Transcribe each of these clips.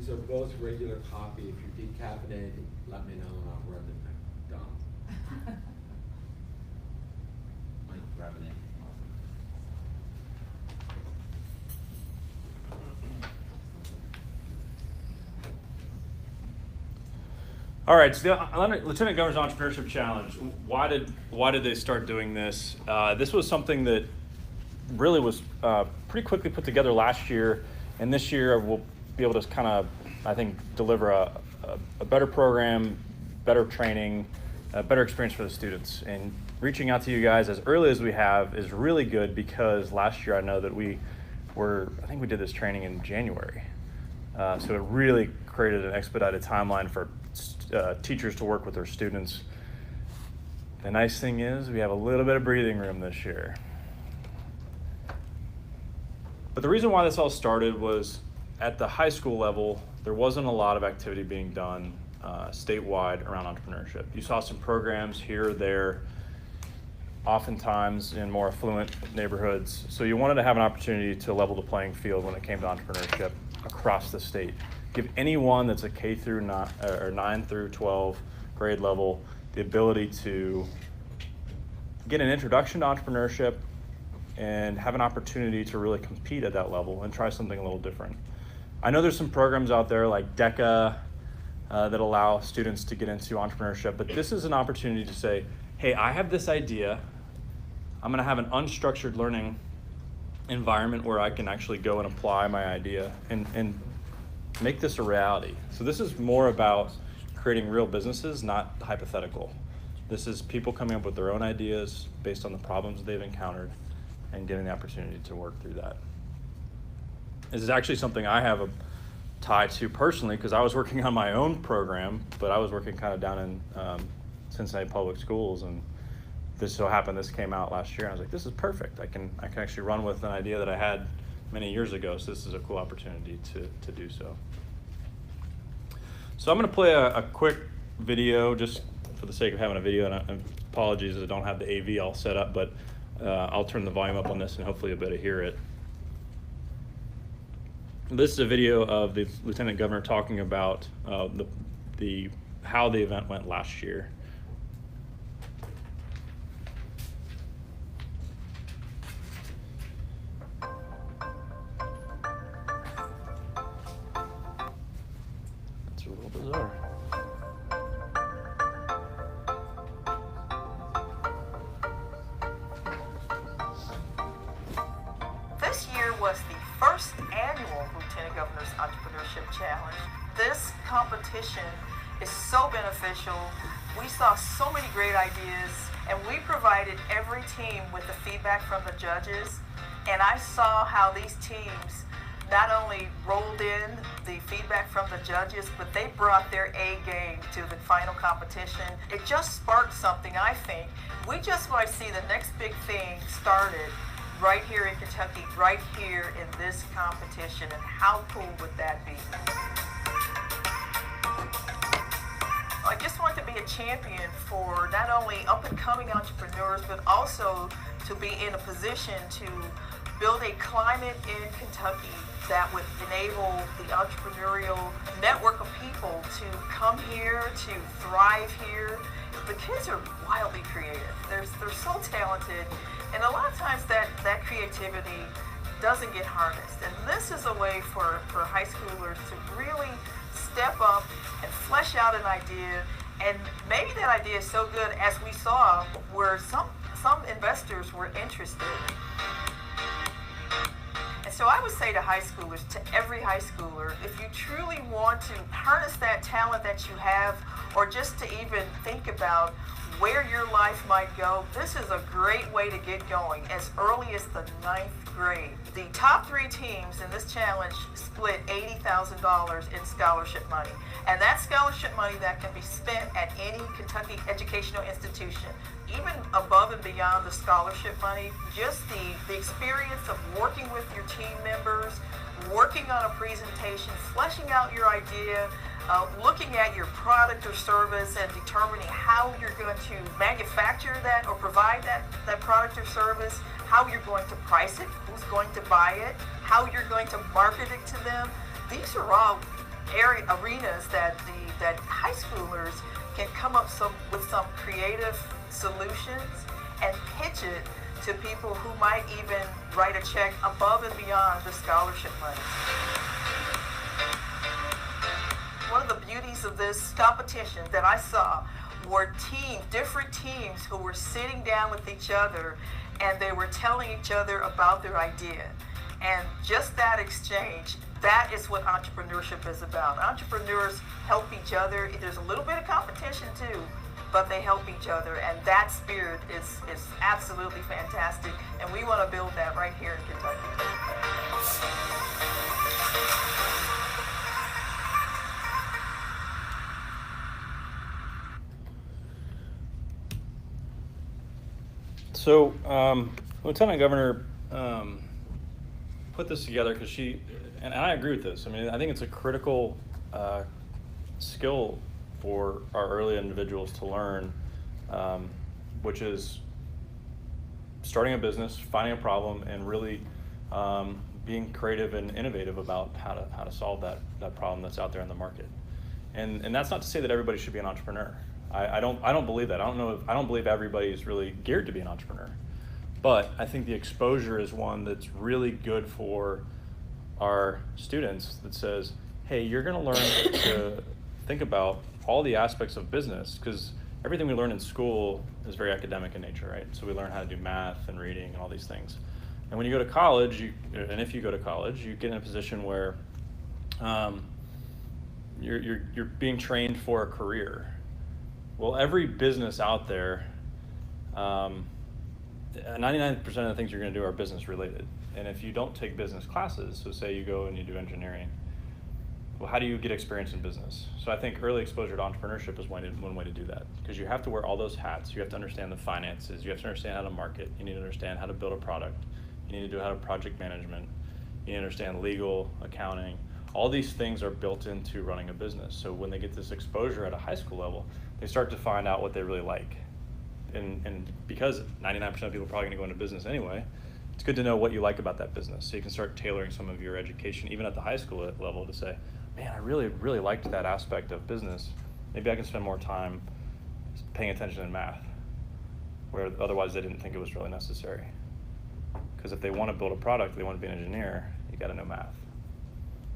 These are both regular coffee. If you're decaffeinated, let me know and I'll run them down. Might grab it in. All right, so the Lieutenant Governor's Entrepreneurship Challenge, why did they start doing this? This was something that really was pretty quickly put together last year, and this year we'll be able to kind of, I think, deliver a better program, better training, a better experience for the students. And reaching out to you guys as early as we have is really good, because last year I know that I think we did this training in January. So it really created an expedited timeline for teachers to work with their students. The nice thing is we have a little bit of breathing room this year. But the reason why this all started was at the high school level, there wasn't a lot of activity being done statewide around entrepreneurship. You saw some programs here or there, oftentimes in more affluent neighborhoods. So you wanted to have an opportunity to level the playing field when it came to entrepreneurship across the state. Give anyone that's a K through 9 or 9 through 12 grade level the ability to get an introduction to entrepreneurship and have an opportunity to really compete at that level and try something a little different. I know there's some programs out there like DECA that allow students to get into entrepreneurship, but this is an opportunity to say, hey, I have this idea. I'm gonna have an unstructured learning environment where I can actually go and apply my idea and make this a reality. So this is more about creating real businesses, not hypothetical. This is people coming up with their own ideas based on the problems they've encountered and getting the opportunity to work through that. This is actually something I have a tie to personally, because I was working on my own program, but I was working kind of down in Cincinnati Public Schools, and this so happened this came out last year, and I was like, this is perfect. I can actually run with an idea that I had many years ago, so this is a cool opportunity to do so. So I'm going to play a quick video just for the sake of having a video, and apologies I don't have the AV all set up, but I'll turn the volume up on this and hopefully you'll be able to hear it. This is a video of the Lieutenant Governor talking about how the event went last year. That's a little bizarre. This year was the first annual Lieutenant Governor's Entrepreneurship Challenge. This competition is so beneficial. We saw so many great ideas, and we provided every team with the feedback from the judges. And I saw how these teams not only rolled in the feedback from the judges, but they brought their A game to the final competition. It just sparked something, I think. We just might see the next big thing started right here in Kentucky, right here in this competition, and how cool would that be? I just want to be a champion for not only up-and-coming entrepreneurs, but also to be in a position to build a climate in Kentucky that would enable the entrepreneurial network of people to come here, to thrive here. The kids are wildly creative. They're so talented, and a lot of times that creativity doesn't get harnessed. And this is a way for high schoolers to really step up and flesh out an idea. And maybe that idea is so good, as we saw, where some investors were interested. And so I would say to high schoolers, to every high schooler, if you truly want to harness that talent that you have, or just to even think about where your life might go, this is a great way to get going as early as the 9th grade. The top 3 teams in this challenge split $80,000 in scholarship money. And that's scholarship money that can be spent at any Kentucky educational institution. Even above and beyond the scholarship money, just the experience of working with your team members, working on a presentation, fleshing out your idea, looking at your product or service and determining how you're going to manufacture that or provide that product or service, how you're going to price it, who's going to buy it, how you're going to market it to them. These are all arenas that high schoolers can come up with some creative solutions and pitch it to people who might even write a check above and beyond the scholarship money. One of the beauties of this competition that I saw were different teams who were sitting down with each other and they were telling each other about their idea. And just that exchange, that is what entrepreneurship is about. Entrepreneurs help each other. There's a little bit of competition too, but they help each other, and that spirit is absolutely fantastic, and we want to build that right here in Kentucky. So, Lieutenant Governor put this together because and I agree with this. I mean, I think it's a critical skill for our early individuals to learn, which is starting a business, finding a problem, and really being creative and innovative about how to solve that problem that's out there in the market. And that's not to say that everybody should be an entrepreneur. I don't believe that. I don't believe everybody is really geared to be an entrepreneur. But I think the exposure is one that's really good for our students that says, hey, you're going to learn to think about all the aspects of business, because everything we learn in school is very academic in nature, right? So we learn how to do math and reading and all these things. And when you go to college, and if you go to college, you get in a position where you're being trained for a career. Well, every business out there, 99% of the things you're going to do are business related. And if you don't take business classes, so say you go and you do engineering, well, how do you get experience in business? So I think early exposure to entrepreneurship is one way to do that, because you have to wear all those hats. You have to understand the finances. You have to understand how to market. You need to understand how to build a product. You need to do how to project management. You need to understand legal, accounting. All these things are built into running a business. So when they get this exposure at a high school level, they start to find out what they really like. And because 99% of people are probably gonna go into business anyway, it's good to know what you like about that business. So you can start tailoring some of your education, even at the high school level, to say, man, I really, really liked that aspect of business. Maybe I can spend more time paying attention in math, where otherwise they didn't think it was really necessary. Because if they want to build a product, they want to be an engineer, you got to know math.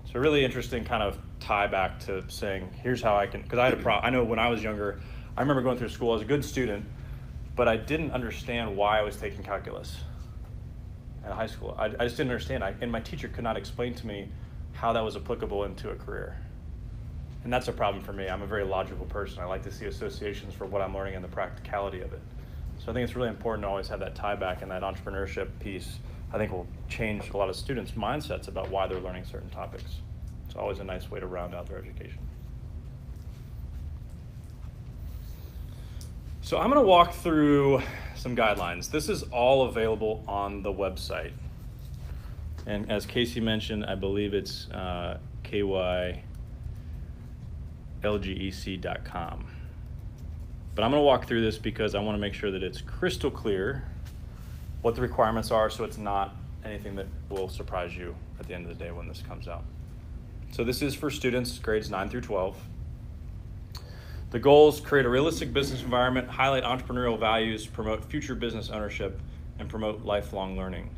So a really interesting kind of tie back to saying, here's how I can, because I know when I was younger, I remember going through school, I was a good student, but I didn't understand why I was taking calculus at high school. I just didn't understand, and my teacher could not explain to me how that was applicable into a career. And that's a problem for me. I'm a very logical person. I like to see associations for what I'm learning and the practicality of it. So I think it's really important to always have that tie back, and that entrepreneurship piece, I think, will change a lot of students' mindsets about why they're learning certain topics. It's always a nice way to round out their education. So I'm going to walk through some guidelines. This is all available on the website. And as Casey mentioned, I believe it's KY LGEC.com. But I'm going to walk through this because I want to make sure that it's crystal clear what the requirements are, so it's not anything that will surprise you at the end of the day when this comes out. So this is for students grades 9 through 12. The goals: create a realistic business environment, highlight entrepreneurial values, promote future business ownership, and promote lifelong learning.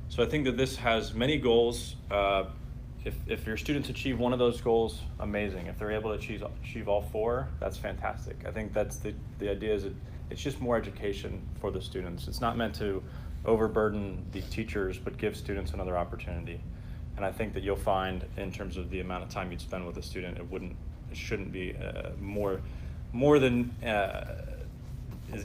So I think that this has many goals. If your students achieve one of those goals, amazing. If they're able to achieve all four, that's fantastic. I think that's the idea, is it's just more education for the students. It's not meant to overburden the teachers, but give students another opportunity. And I think that you'll find, in terms of the amount of time you'd spend with a student, it shouldn't be more than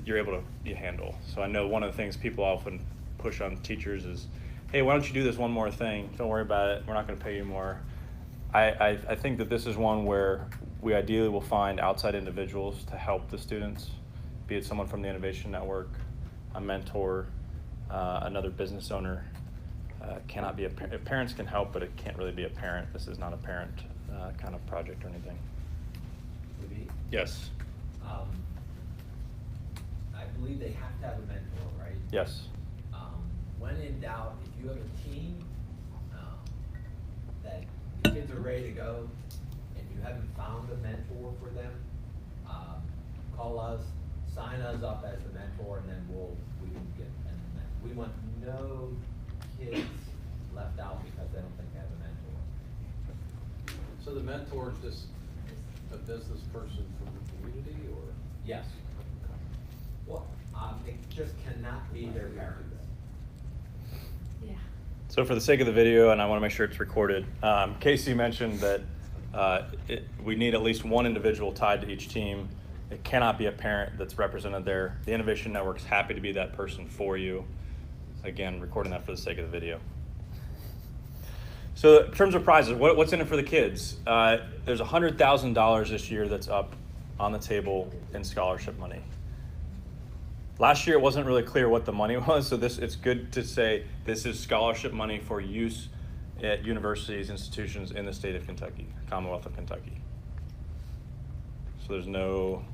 you're able to handle. So I know one of the things people often push on teachers is, hey, why don't you do this one more thing? Don't worry about it. We're not going to pay you more. I think that this is one where we ideally will find outside individuals to help the students, be it someone from the Innovation Network, a mentor, another business owner. Cannot be parents can help, but it can't really be a parent. This is not a parent kind of project or anything. Maybe. Yes. I believe they have to have a mentor, right? Yes. When in doubt, if you have a team that the kids are ready to go, you haven't found a mentor for them, call us, sign us up as the mentor, and then we can get them. We want no kids left out because they don't think they have a mentor. So the mentor is just a business person from the community, or? Yes. Well, it just cannot be their parents. Yeah. So for the sake of the video, and I want to make sure it's recorded, Casey mentioned that we need at least one individual tied to each team. It cannot be a parent that's represented there. The Innovation Network's happy to be that person for you. Again, recording that for the sake of the video. So in terms of prizes, what's in it for the kids? There's $100,000 this year that's up on the table in scholarship money. Last year it wasn't really clear what the money was, so it's good to say this is scholarship money for use at universities, institutions in the state of Kentucky, Commonwealth of Kentucky. So there's no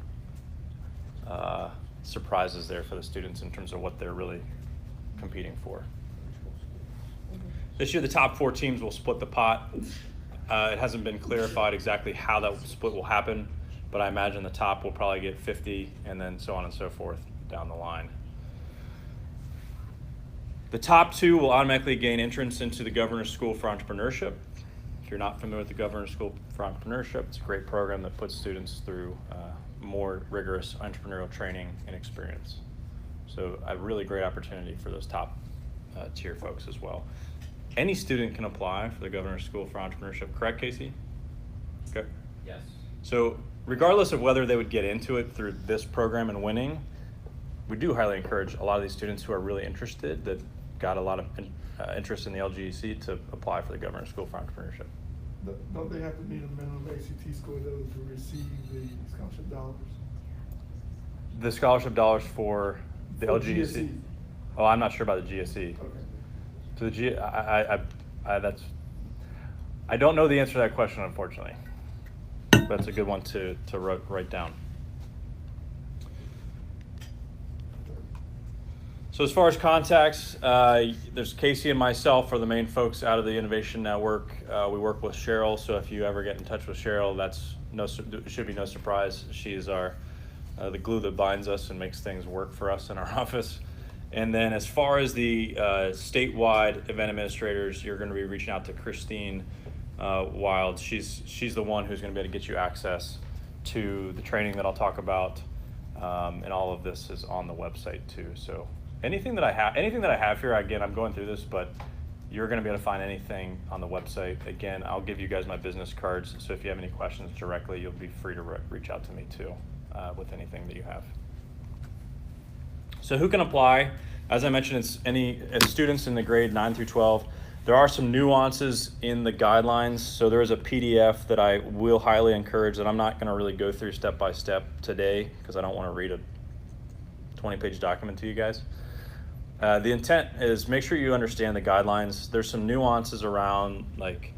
surprises there for the students in terms of what they're really competing for. This year the top 4 teams will split the pot. It hasn't been clarified exactly how that split will happen, but I imagine the top will probably get 50 and then so on and so forth down the line. The top 2 will automatically gain entrance into the Governor's School for Entrepreneurship. If you're not familiar with the Governor's School for Entrepreneurship, it's a great program that puts students through more rigorous entrepreneurial training and experience. So a really great opportunity for those top tier folks as well. Any student can apply for the Governor's School for Entrepreneurship, correct, Casey? Okay. Yes. So regardless of whether they would get into it through this program and winning, we do highly encourage a lot of these students who are really interested, that got a lot of interest in the LGEC, to apply for the Governor's School for Entrepreneurship. Don't they have to meet a minimum ACT score though to receive the scholarship dollars? The scholarship dollars for the For LGEC? GSE. Oh, I'm not sure about the GSE. Okay. To the I don't know the answer to that question, unfortunately. That's a good one to write down. So as far as contacts, there's Casey and myself are the main folks out of the Innovation Network. We work with Cheryl, so if you ever get in touch with Cheryl, it should be no surprise. She is the glue that binds us and makes things work for us in our office. And then as far as the statewide event administrators, you're going to be reaching out to Christine Wild. She's the one who's going to be able to get you access to the training that I'll talk about, and all of this is on the website too. So anything that I have here, again, I'm going through this, but you're going to be able to find anything on the website. Again, I'll give you guys my business cards, so if you have any questions directly, you'll be free to reach out to me too with anything that you have. So who can apply? As I mentioned, it's students in the grade 9 through 12. There are some nuances in the guidelines. So there is a PDF that I will highly encourage that I'm not going to really go through step by step today because I don't want to read a 20-page document to you guys. The intent is make sure you understand the guidelines. There's some nuances around like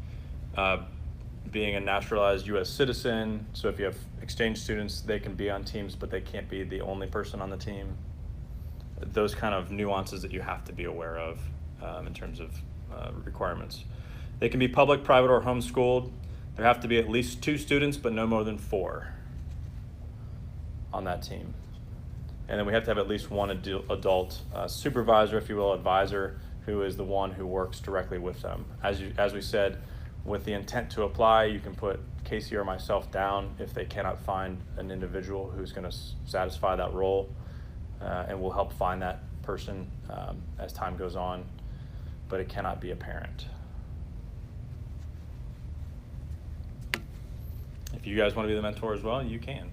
being a naturalized U.S. citizen. So if you have exchange students, they can be on teams, but they can't be the only person on the team. Those kind of nuances that you have to be aware of in terms of requirements. They can be public, private, or homeschooled. There have to be at least 2 students, but no more than 4 on that team. And then we have to have at least 1 adult supervisor, if you will, advisor, who is the one who works directly with them. As we said, with the intent to apply, you can put Casey or myself down if they cannot find an individual who's going to satisfy that role. And we'll help find that person as time goes on, but it cannot be a parent. If you guys want to be the mentor as well, you can,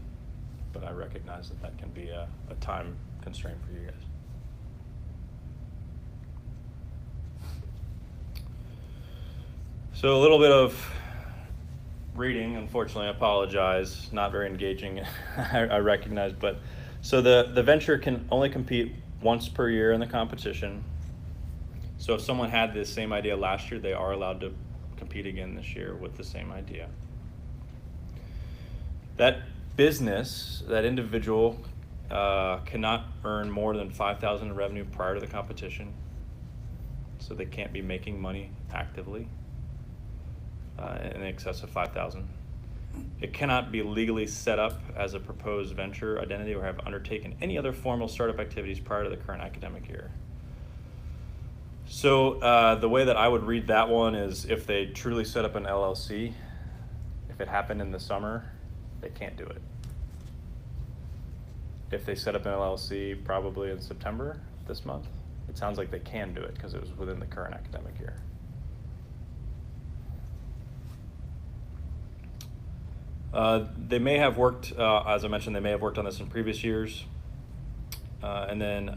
but I recognize that can be a time constraint for you guys. So a little bit of reading, unfortunately, I apologize, not very engaging, I recognize, but so the venture can only compete once per year in the competition. So if someone had this same idea last year, they are allowed to compete again this year with the same idea. That business, that individual cannot earn more than $5,000 in revenue prior to the competition. So they can't be making money actively in excess of $5,000. It cannot be legally set up as a proposed venture identity or have undertaken any other formal startup activities prior to the current academic year. So the way that I would read that one is if they truly set up an LLC, if it happened in the summer, they can't do it. If they set up an LLC probably in September this month, it sounds like they can do it because it was within the current academic year. They may have worked, as I mentioned, they may have worked on this in previous years. And then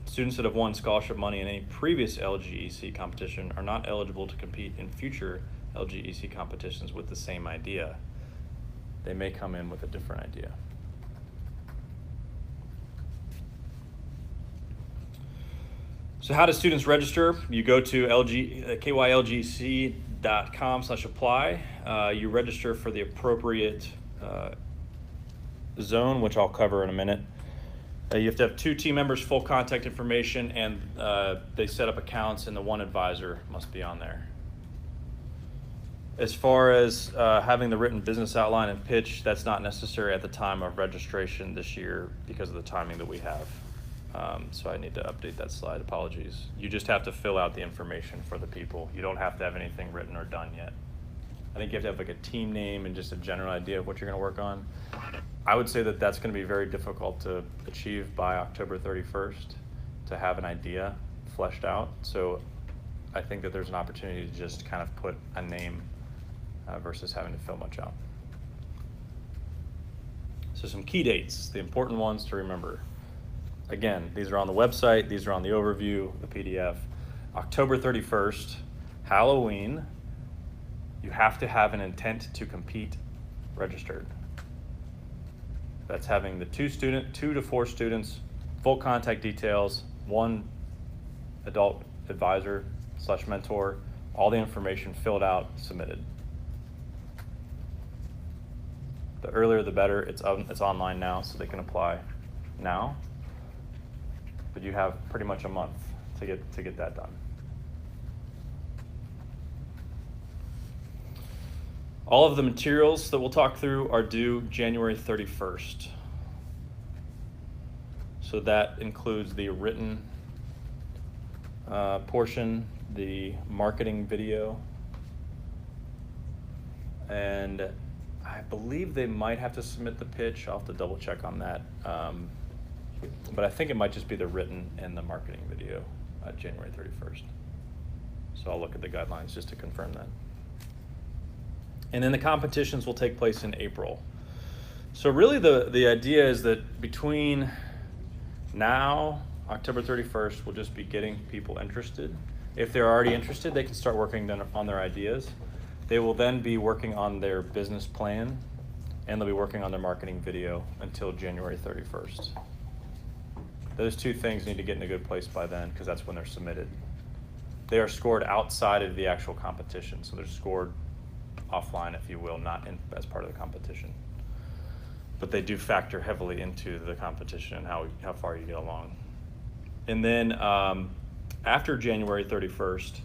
students that have won scholarship money in any previous LGEC competition are not eligible to compete in future LGEC competitions with the same idea. They may come in with a different idea. So how do students register? You go to kylgec.com/apply. You register for the appropriate zone, which I'll cover in a minute. You have to have 2 team members, full contact information, and they set up accounts, and the one advisor must be on there. As far as having the written business outline and pitch, that's not necessary at the time of registration this year because of the timing that we have. So I need to update that slide, apologies. You just have to fill out the information for the people. You don't have to have anything written or done yet. I think you have to have like a team name and just a general idea of what you're gonna work on. I would say that that's gonna be very difficult to achieve by October 31st, to have an idea fleshed out. So I think that there's an opportunity to just kind of put a name versus having to fill much out. So some key dates, the important ones to remember. Again, these are on the website, these are on the overview, the PDF. October 31st, Halloween, you have to have an intent to compete registered. That's having the 2 to 4 students, full contact details, 1 adult advisor / mentor, all the information filled out, submitted. The earlier the better. It's online now, so they can apply now. But you have pretty much a month to get that done. All of the materials that we'll talk through are due January 31st. So that includes the written portion, the marketing video, and I believe they might have to submit the pitch. I'll have to double check on that. But I think it might just be the written and the marketing video January 31st. So I'll look at the guidelines just to confirm that. And then the competitions will take place in April. So really the idea is that between now, October 31st, we'll just be getting people interested. If they're already interested, they can start working on their ideas. They will then be working on their business plan, and they'll be working on their marketing video until January 31st. Those 2 things need to get in a good place by then because that's when they're submitted. They are scored outside of the actual competition, so they're scored offline, if you will, not as part of the competition. But they do factor heavily into the competition and how far you get along. And then after January 31st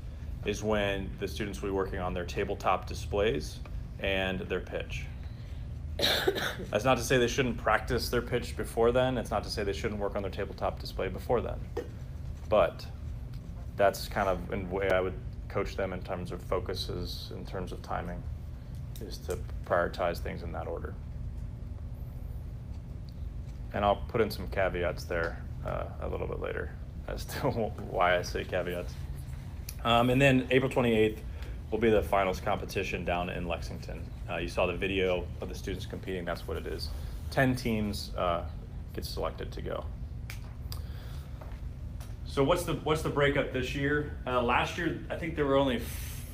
is when the students will be working on their tabletop displays and their pitch. That's not to say they shouldn't practice their pitch before then. It's not to say they shouldn't work on their tabletop display before then. But that's kind of the way I would coach them in terms of focuses, in terms of timing, is to prioritize things in that order. And I'll put in some caveats there a little bit later as to why I say caveats. And then April 28th will be the finals competition down in Lexington. You saw the video of the students competing, that's what it is. 10 teams get selected to go. So what's the breakup this year? Last year, I think there were only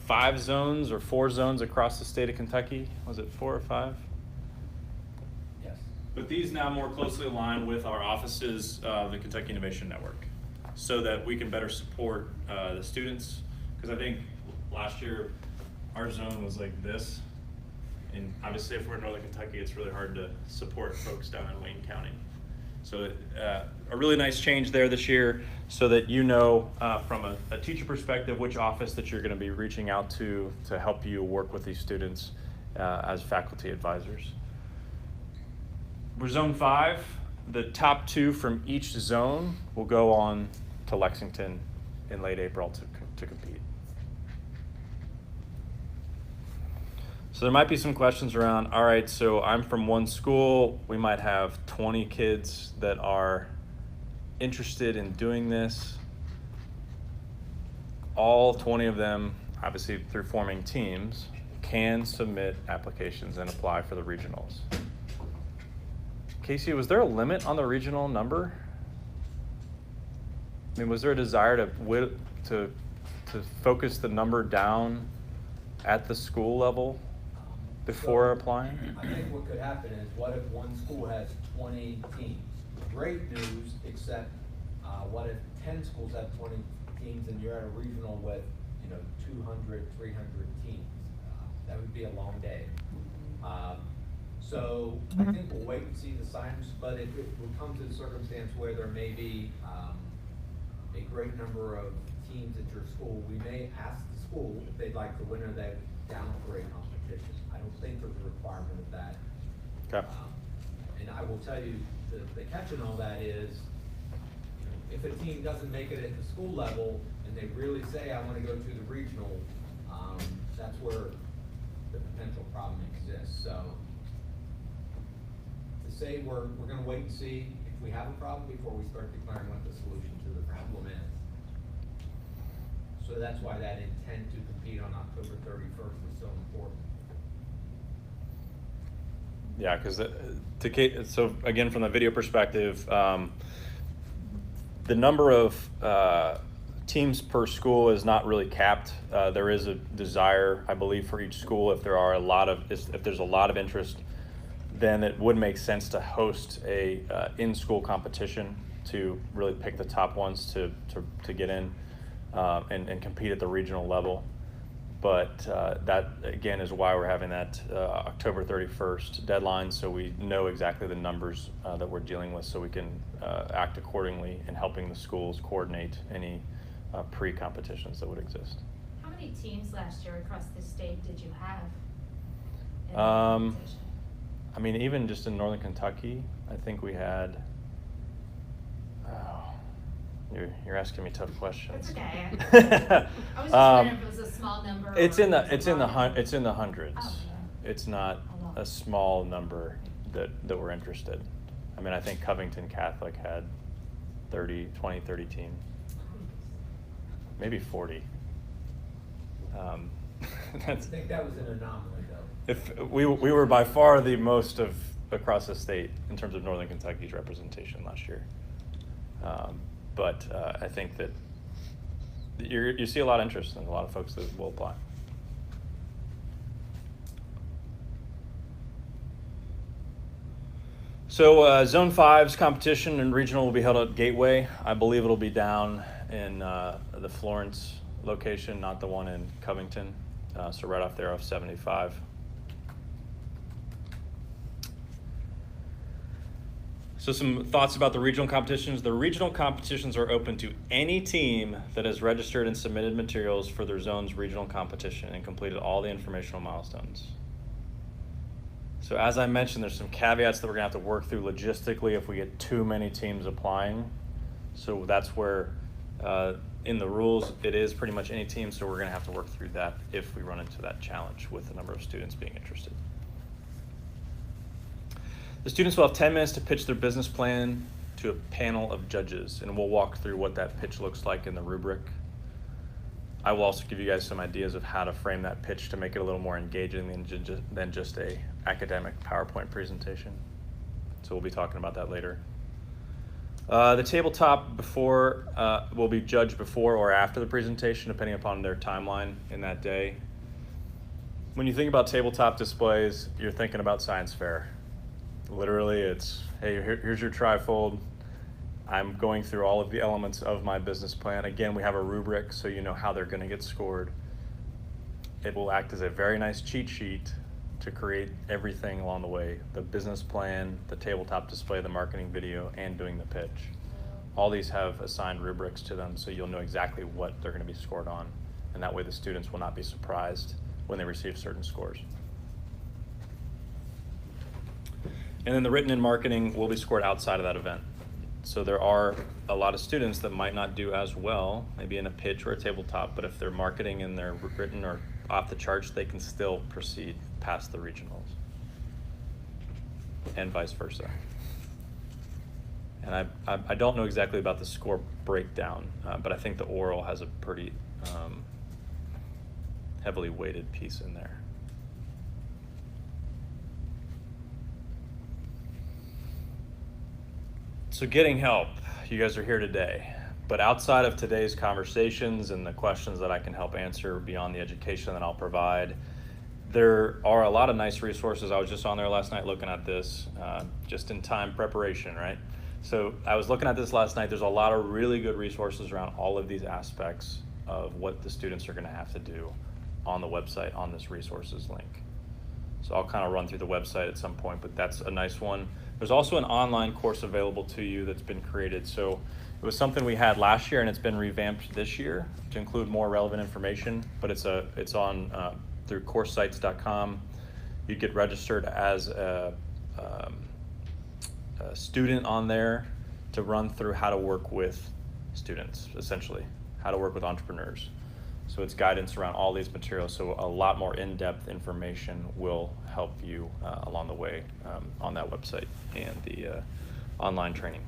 5 zones or 4 zones across the state of Kentucky. Was it 4 or 5? Yes. But these now more closely align with our offices of the Kentucky Innovation Network so that we can better support the students. Because I think last year our zone was like this. And obviously if we're in Northern Kentucky, it's really hard to support folks down in Wayne County. So a really nice change there this year so that you know from a teacher perspective which office that you're going to be reaching out to help you work with these students as faculty advisors. For Zone 5, the top 2 from each zone will go on to Lexington in late April to compete. So there might be some questions around, all right, so I'm from one school, we might have 20 kids that are interested in doing this. All 20 of them, obviously through forming teams, can submit applications and apply for the regionals. Casey, was there a limit on the regional number? I mean, was there a desire to focus the number down at the school level before applying? I think what could happen is, what if one school has 20 teams? Great news, except what if 10 schools have 20 teams and you're at a regional with 200, 300 teams? That would be a long day. So I think we'll wait and see the signs, but if it would come to the circumstance where there may be a great number of teams at your school, we may ask the school if they'd like to winner that downgrade competition. I don't think there's a requirement of that. Okay. And I will tell you, the catch in all that is, if a team doesn't make it at the school level and they really say, I want to go to the regional, that's where the potential problem exists. So to say we're going to wait and see if we have a problem before we start declaring what the solution to the problem is. So that's why that intent to compete on October 31st is so important. Yeah, because so again, from the video perspective, the number of teams per school is not really capped. There is a desire, I believe, for each school. If there's a lot of interest, then it would make sense to host a in-school competition to really pick the top ones to get in and compete at the regional level. But that, again, is why we're having that October 31st deadline, so we know exactly the numbers that we're dealing with, so we can act accordingly in helping the schools coordinate any pre-competitions that would exist. How many teams last year across the state did you have in the competition? I mean, even just in Northern Kentucky, I think we had. You're asking me tough questions. That's okay. I was just wondering if it was a small number. It's in the hundreds. Oh, yeah. It's not a small number that we're interested. I mean, I think Covington Catholic had 30 teams, maybe 40. I think that was an anomaly, though. If we were by far the most of across the state in terms of Northern Kentucky's representation last year. But I think that you see a lot of interest in a lot of folks that will apply. So Zone 5's competition and regional will be held at Gateway. I believe it'll be down in the Florence location, not the one in Covington. So right off there off 75. So some thoughts about the regional competitions. The regional competitions are open to any team that has registered and submitted materials for their zone's regional competition and completed all the informational milestones. So as I mentioned, there's some caveats that we're gonna have to work through logistically if we get too many teams applying. So that's where in the rules, it is pretty much any team, so we're gonna have to work through that if we run into that challenge with the number of students being interested. The students will have 10 minutes to pitch their business plan to a panel of judges, and we'll walk through what that pitch looks like in the rubric. I will also give you guys some ideas of how to frame that pitch to make it a little more engaging than just a academic PowerPoint presentation. So we'll be talking about that later. The tabletop will be judged before or after the presentation, depending upon their timeline in that day. When you think about tabletop displays, you're thinking about science fair. Literally, it's, hey, here's your trifold. I'm going through all of the elements of my business plan. Again, we have a rubric, so you know how they're going to get scored. It will act as a very nice cheat sheet to create everything along the way. The business plan, the tabletop display, the marketing video, and doing the pitch. All these have assigned rubrics to them, so you'll know exactly what they're going to be scored on. And that way the students will not be surprised when they receive certain scores. And then the written and marketing will be scored outside of that event. So there are a lot of students that might not do as well, maybe in a pitch or a tabletop, but if they're marketing and they're written or off the charts, they can still proceed past the regionals. And vice versa. And I don't know exactly about the score breakdown, but I think the oral has a pretty heavily weighted piece in there. So getting help, you guys are here today, but outside of today's conversations and the questions that I can help answer beyond the education that I'll provide, there are a lot of nice resources. I was just on there last night looking at this, just in time preparation, right? So I was looking at this last night. There's a lot of really good resources around all of these aspects of what the students are going to have to do on the website on this resources link. So I'll kind of run through the website at some point, but that's a nice one. There's also an online course available to you that's been created. So it was something we had last year and it's been revamped this year to include more relevant information, but it's on through coursesites.com. You get registered as a student on there to run through how to work with students, essentially, how to work with entrepreneurs. So it's guidance around all these materials. So a lot more in-depth information will help you along the way on that website and the online training.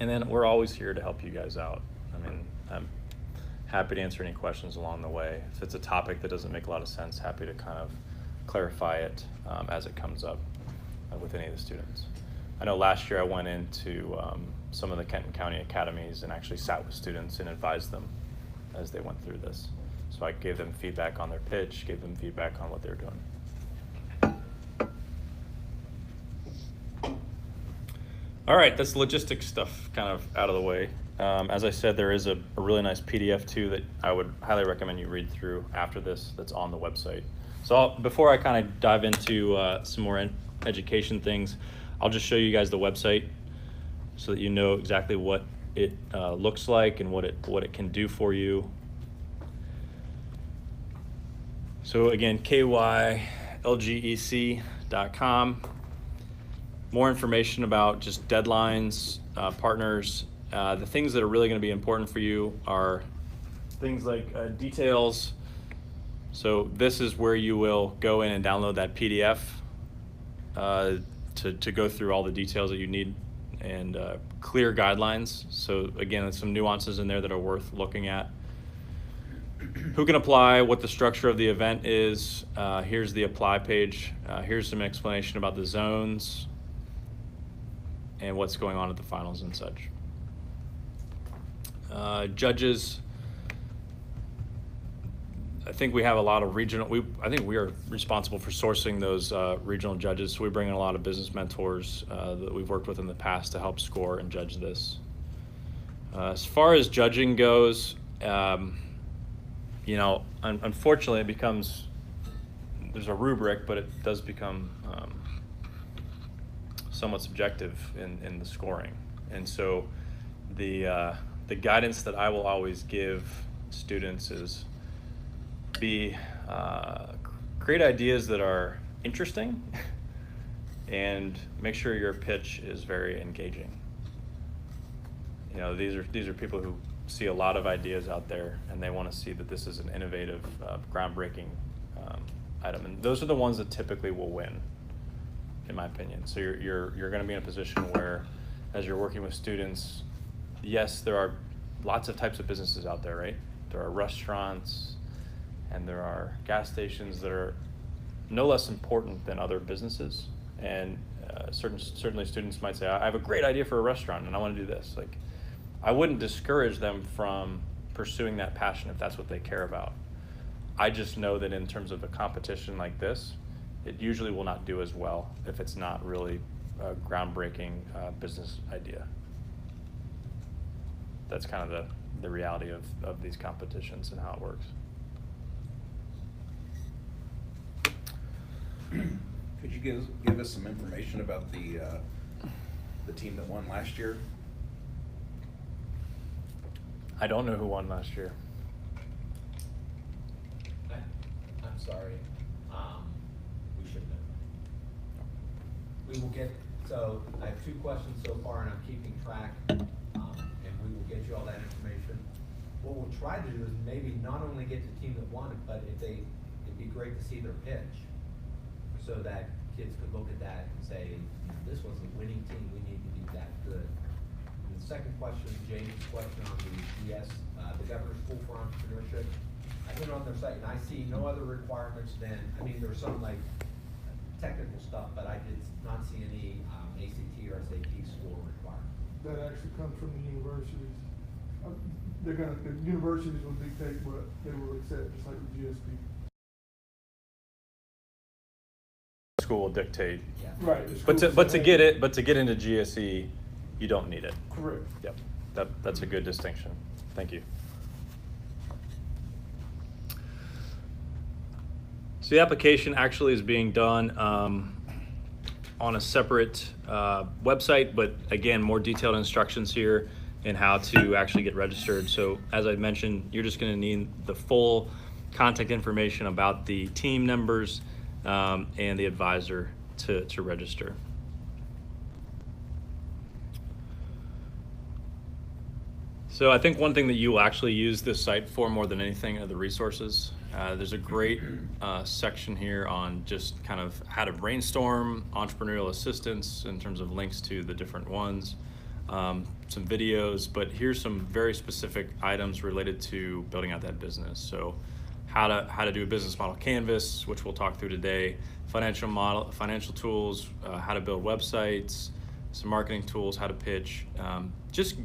And then we're always here to help you guys out. I mean, I'm happy to answer any questions along the way. If it's a topic that doesn't make a lot of sense, happy to kind of clarify it as it comes up with any of the students. I know last year I went into some of the Kenton County academies and actually sat with students and advised them as they went through this. So I gave them feedback on their pitch, gave them feedback on what they're doing. All right, that's logistics stuff kind of out of the way. As I said, there is a really nice PDF too that I would highly recommend you read through after this that's on the website. So before I kind of dive into some more education things, I'll just show you guys the website so that you know exactly what it looks like and what it can do for you. So again, KYLGEC.com. More information about just deadlines, partners. The things that are really going to be important for you are things like details. So this is where you will go in and download that PDF to go through all the details that you need and clear guidelines. So again, there's some nuances in there that are worth looking at. Who can apply, what the structure of the event is. Here's the apply page. Here's some explanation about the zones and what's going on at the finals and such. Judges, I think we have a lot of regional, I think we are responsible for sourcing those regional judges. So we bring in a lot of business mentors that we've worked with in the past to help score and judge this. As far as judging goes, you know, unfortunately it becomes, there's a rubric, but it does become somewhat subjective in the scoring. And so the guidance that I will always give students is create ideas that are interesting and make sure your pitch is very engaging. You know, these are people who see a lot of ideas out there and they want to see that this is an innovative, groundbreaking item, and those are the ones that typically will win, in my opinion. So you're going to be in a position where, as you're working with students, yes, there are lots of types of businesses out there, right? There are restaurants, and there are gas stations that are no less important than other businesses. And certainly students might say, I have a great idea for a restaurant and I want to do this. Like, I wouldn't discourage them from pursuing that passion if that's what they care about. I just know that in terms of a competition like this, it usually will not do as well if it's not really a groundbreaking business idea. That's kind of the reality of these competitions and how it works. Could you give us some information about the team that won last year? I don't know who won last year. I'm sorry. We should know. we will get, so I have 2 questions so far and I'm keeping track, and we will get you all that information. What we'll try to do is maybe not only get the team that won it, but it'd be great to see their pitch, so that kids could look at that and say, this was a winning team, we need to be that good. And the second question, James' question on the GS, the Governor's School for Entrepreneurship. I went on their site and I see no other requirements than, I mean, there's some like technical stuff, but I did not see any ACT or SAT score requirements. That actually comes from the universities. The universities will dictate what they will accept, just like the GSP. School will dictate. Yeah. Right. the But school to said, get hey, it, but to get into GSE, you don't need it. Correct. Yep, that's a good distinction. Thank you. So the application actually is being done on a separate website, but again, more detailed instructions here in how to actually get registered. So as I mentioned, you're just going to need the full contact information about the team members and the advisor to register. So I think one thing that you will actually use this site for more than anything are the resources. There's a great section here on just kind of how to brainstorm, entrepreneurial assistance in terms of links to the different ones, some videos, but here's some very specific items related to building out that business. So how to do a business model canvas, which we'll talk through today, financial tools, how to build websites, some marketing tools, how to pitch, just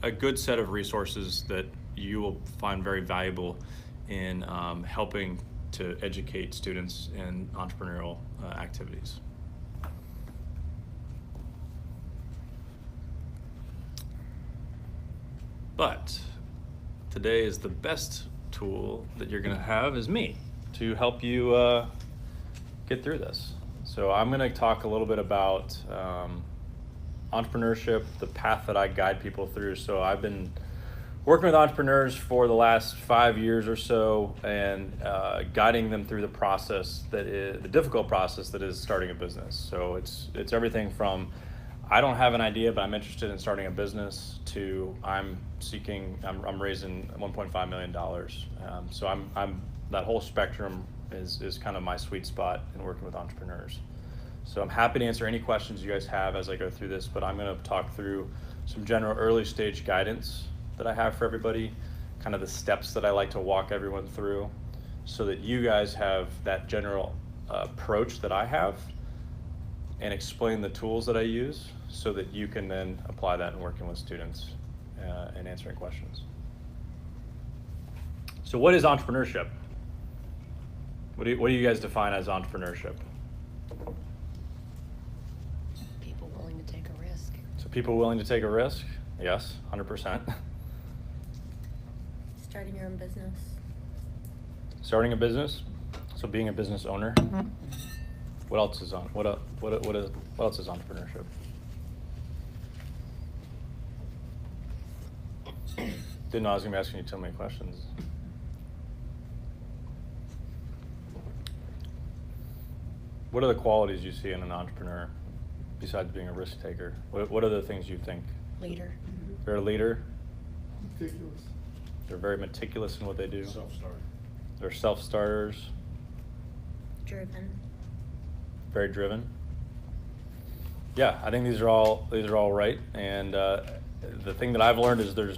a good set of resources that you will find very valuable in helping to educate students in entrepreneurial activities. But today is the best tool that you're gonna have is me to help you get through this. So I'm gonna talk a little bit about entrepreneurship, the path that I guide people through. So I've been working with entrepreneurs for the last 5 years or so, and guiding them through the process that is the difficult process that is starting a business. So it's everything from I don't have an idea, but I'm interested in starting a business to I'm raising $1.5 million. So I'm that whole spectrum is kind of my sweet spot in working with entrepreneurs. So I'm happy to answer any questions you guys have as I go through this, but I'm going to talk through some general early stage guidance that I have for everybody, kind of the steps that I like to walk everyone through so that you guys have that general approach that I have, and explain the tools that I use so that you can then apply that in working with students and answering questions. So what is entrepreneurship? What do you guys define as entrepreneurship? People willing to take a risk. So people willing to take a risk? Yes, 100%. Starting your own business. Starting a business? So being a business owner? What else is what else is entrepreneurship? Didn't know I was gonna be asking you too many questions. What are the qualities you see in an entrepreneur besides being a risk taker? What are the things you think? Leader. They're a leader. Meticulous. They're very meticulous in what they do. Self-starter. They're self-starters. Driven. Very driven. Yeah, I think these are all right. And the thing that I've learned is there's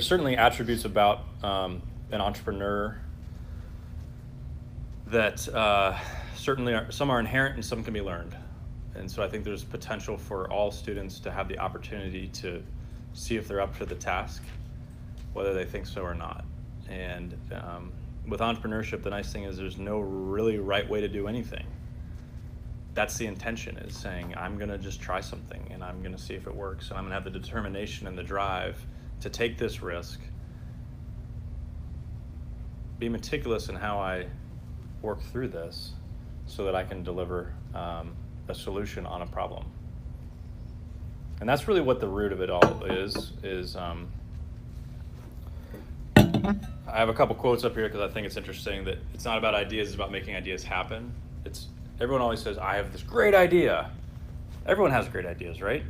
certainly attributes about an entrepreneur that certainly some are inherent and some can be learned. And so I think there's potential for all students to have the opportunity to see if they're up to the task, whether they think so or not. And with entrepreneurship, the nice thing is there's no really right way to do anything. That's the intention, is saying, I'm gonna just try something and I'm gonna see if it works. And I'm gonna have the determination and the drive to take this risk, be meticulous in how I work through this so that I can deliver a solution on a problem. And that's really what the root of it all is I have a couple quotes up here because I think it's interesting that it's not about ideas, it's about making ideas happen. everyone always says, I have this great idea. Everyone has great ideas, right?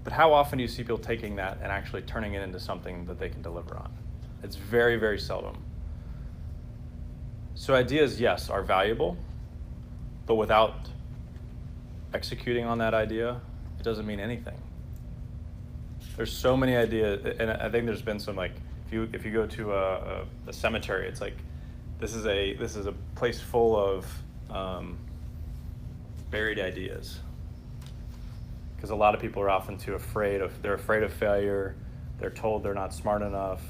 But how often do you see people taking that and actually turning it into something that they can deliver on? It's very, very seldom. So ideas, yes, are valuable, but without executing on that idea, it doesn't mean anything. There's so many ideas, and I think there's been some, like, if you go to a cemetery, it's like this is a place full of buried ideas, because a lot of people are often they're afraid of failure. They're told they're not smart enough.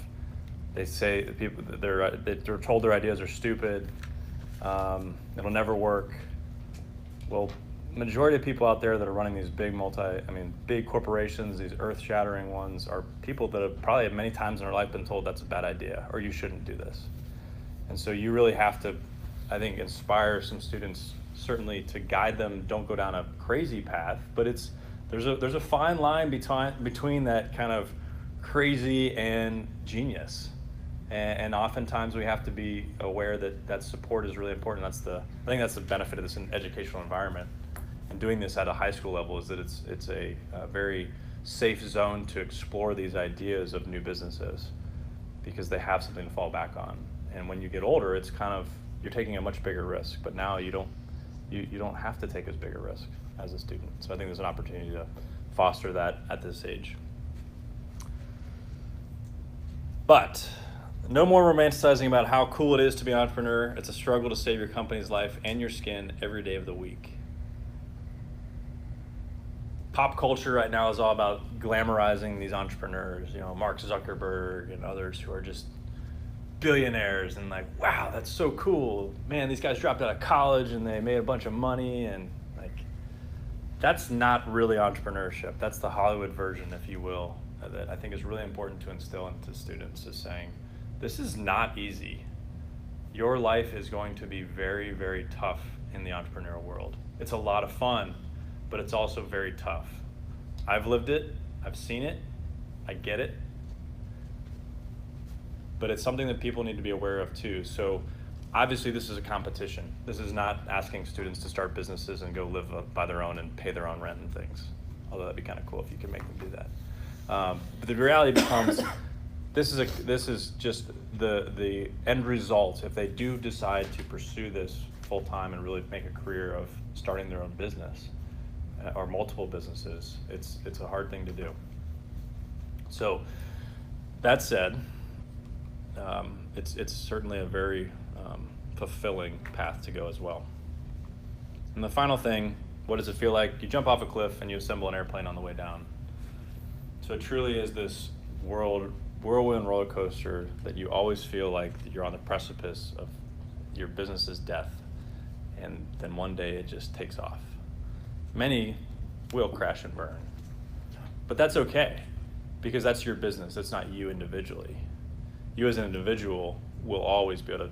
They say they're told their ideas are stupid. It'll never work. Well, majority of people out there that are running these big corporations, these earth-shattering ones, are people that have probably many times in their life been told that's a bad idea or you shouldn't do this. And so you really have to, I think, inspire some students certainly to guide them. Don't go down a crazy path, but there's a fine line between that kind of crazy and genius. And oftentimes we have to be aware that support is really important. I think that's the benefit of this educational environment. And doing this at a high school level is that it's a very safe zone to explore these ideas of new businesses, because they have something to fall back on. And when you get older, it's kind of, you're taking a much bigger risk, but now you don't have to take as big a risk as a student. So I think there's an opportunity to foster that at this age. But no more romanticizing about how cool it is to be an entrepreneur. It's a struggle to save your company's life and your skin every day of the week. Pop culture right now is all about glamorizing these entrepreneurs, Mark Zuckerberg and others who are just billionaires, and like, wow, that's so cool. Man, these guys dropped out of college and they made a bunch of money, and like, that's not really entrepreneurship. That's the Hollywood version, if you will, that I think is really important to instill into students, is saying, this is not easy. Your life is going to be very, very tough in the entrepreneurial world. It's a lot of fun, but it's also very tough. I've lived it, I've seen it, I get it, but it's something that people need to be aware of too. So obviously this is a competition. This is not asking students to start businesses and go live by their own and pay their own rent and things, although that'd be kind of cool if you could make them do that. But the reality becomes, this is just the end result. If they do decide to pursue this full time and really make a career of starting their own business or multiple businesses, it's a hard thing to do. So that said, it's certainly a very fulfilling path to go as well. And the final thing, what does it feel like? You jump off a cliff and you assemble an airplane on the way down. So it truly is this whirlwind roller coaster that you always feel like that you're on the precipice of your business's death, and then one day it just takes off. Many will crash and burn, but that's okay, because that's your business. It's not you individually. You as an individual will always be able to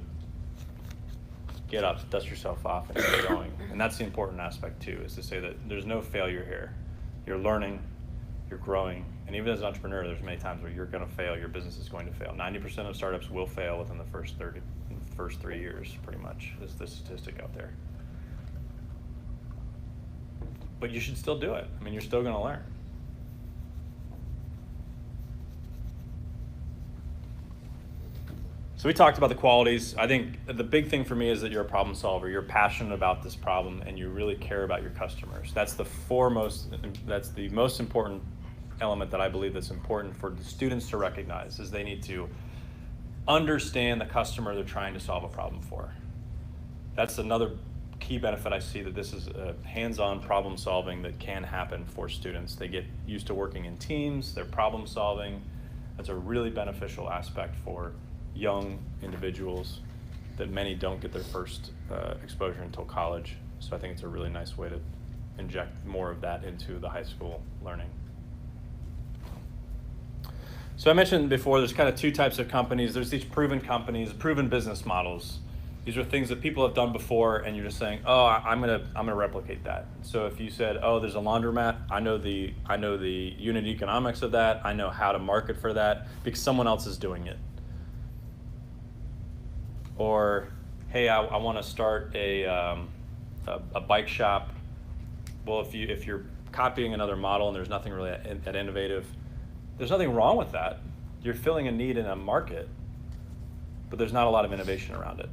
get up, dust yourself off, and keep going. And that's the important aspect too, is to say that there's no failure here. You're learning, you're growing, and even as an entrepreneur, there's many times where you're going to fail. Your business is going to fail. 90% of startups will fail within the first 3 years, pretty much, is the statistic out there. But you should still do it. I mean, you're still going to learn. So we talked about the qualities. I think the big thing for me is that you're a problem solver. You're passionate about this problem and you really care about your customers. That's the most important element that I believe that's important for the students to recognize, is they need to understand the customer they're trying to solve a problem for. That's another key benefit I see, that this is a hands-on problem solving that can happen for students. They get used to working in teams, they're problem solving. That's a really beneficial aspect for young individuals that many don't get their first exposure until college. So I think it's a really nice way to inject more of that into the high school learning. So I mentioned before, there's kind of two types of companies. There's these proven companies, proven business models. These are things that people have done before, and you're just saying, oh, I'm gonna replicate that. So if you said, oh, there's a laundromat, I know the unit economics of that, I know how to market for that because someone else is doing it. Or, hey, I want to start a a bike shop. Well, if you're copying another model and there's nothing really that innovative, there's nothing wrong with that. You're filling a need in a market, but there's not a lot of innovation around it.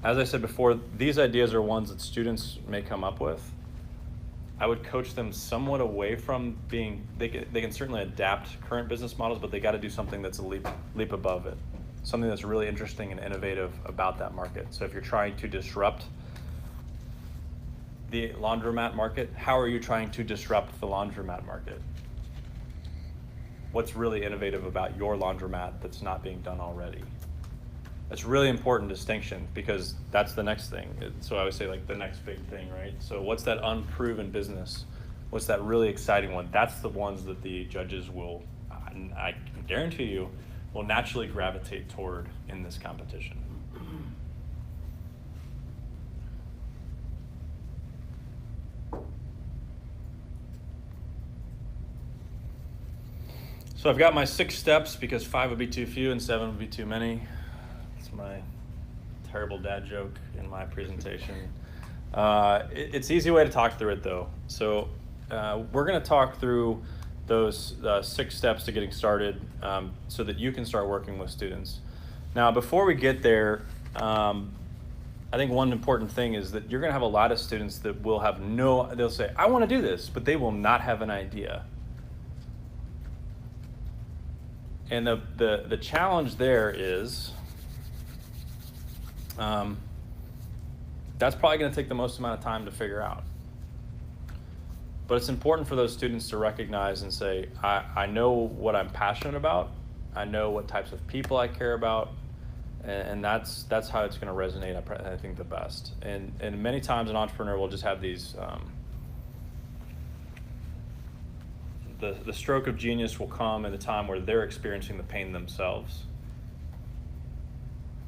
As I said before, these ideas are ones that students may come up with. I would coach them somewhat away from being, they can certainly adapt current business models, but they got to do something that's a leap above it. Something that's really interesting and innovative about that market. So if you're trying to disrupt the laundromat market, how are you trying to disrupt the laundromat market? What's really innovative about your laundromat that's not being done already? That's a really important distinction, because that's the next thing. So I would say, like, the next big thing, right? So what's that unproven business? What's that really exciting one? That's the ones that the judges will, I can guarantee you, will naturally gravitate toward in this competition. So I've got my 6 steps, because 5 would be too few and 7 would be too many. It's my terrible dad joke in my presentation. It's an easy way to talk through it, though. So we're going to talk through those 6 steps to getting started, so that you can start working with students. Now, before we get there, I think one important thing is that you're going to have a lot of students that will have they'll say, I want to do this, but they will not have an idea. And the challenge there is, that's probably going to take the most amount of time to figure out. But it's important for those students to recognize and say, I know what I'm passionate about, I know what types of people I care about, and that's how it's going to resonate, I think, the best. And many times an entrepreneur will just have these, the stroke of genius will come at a time where they're experiencing the pain themselves.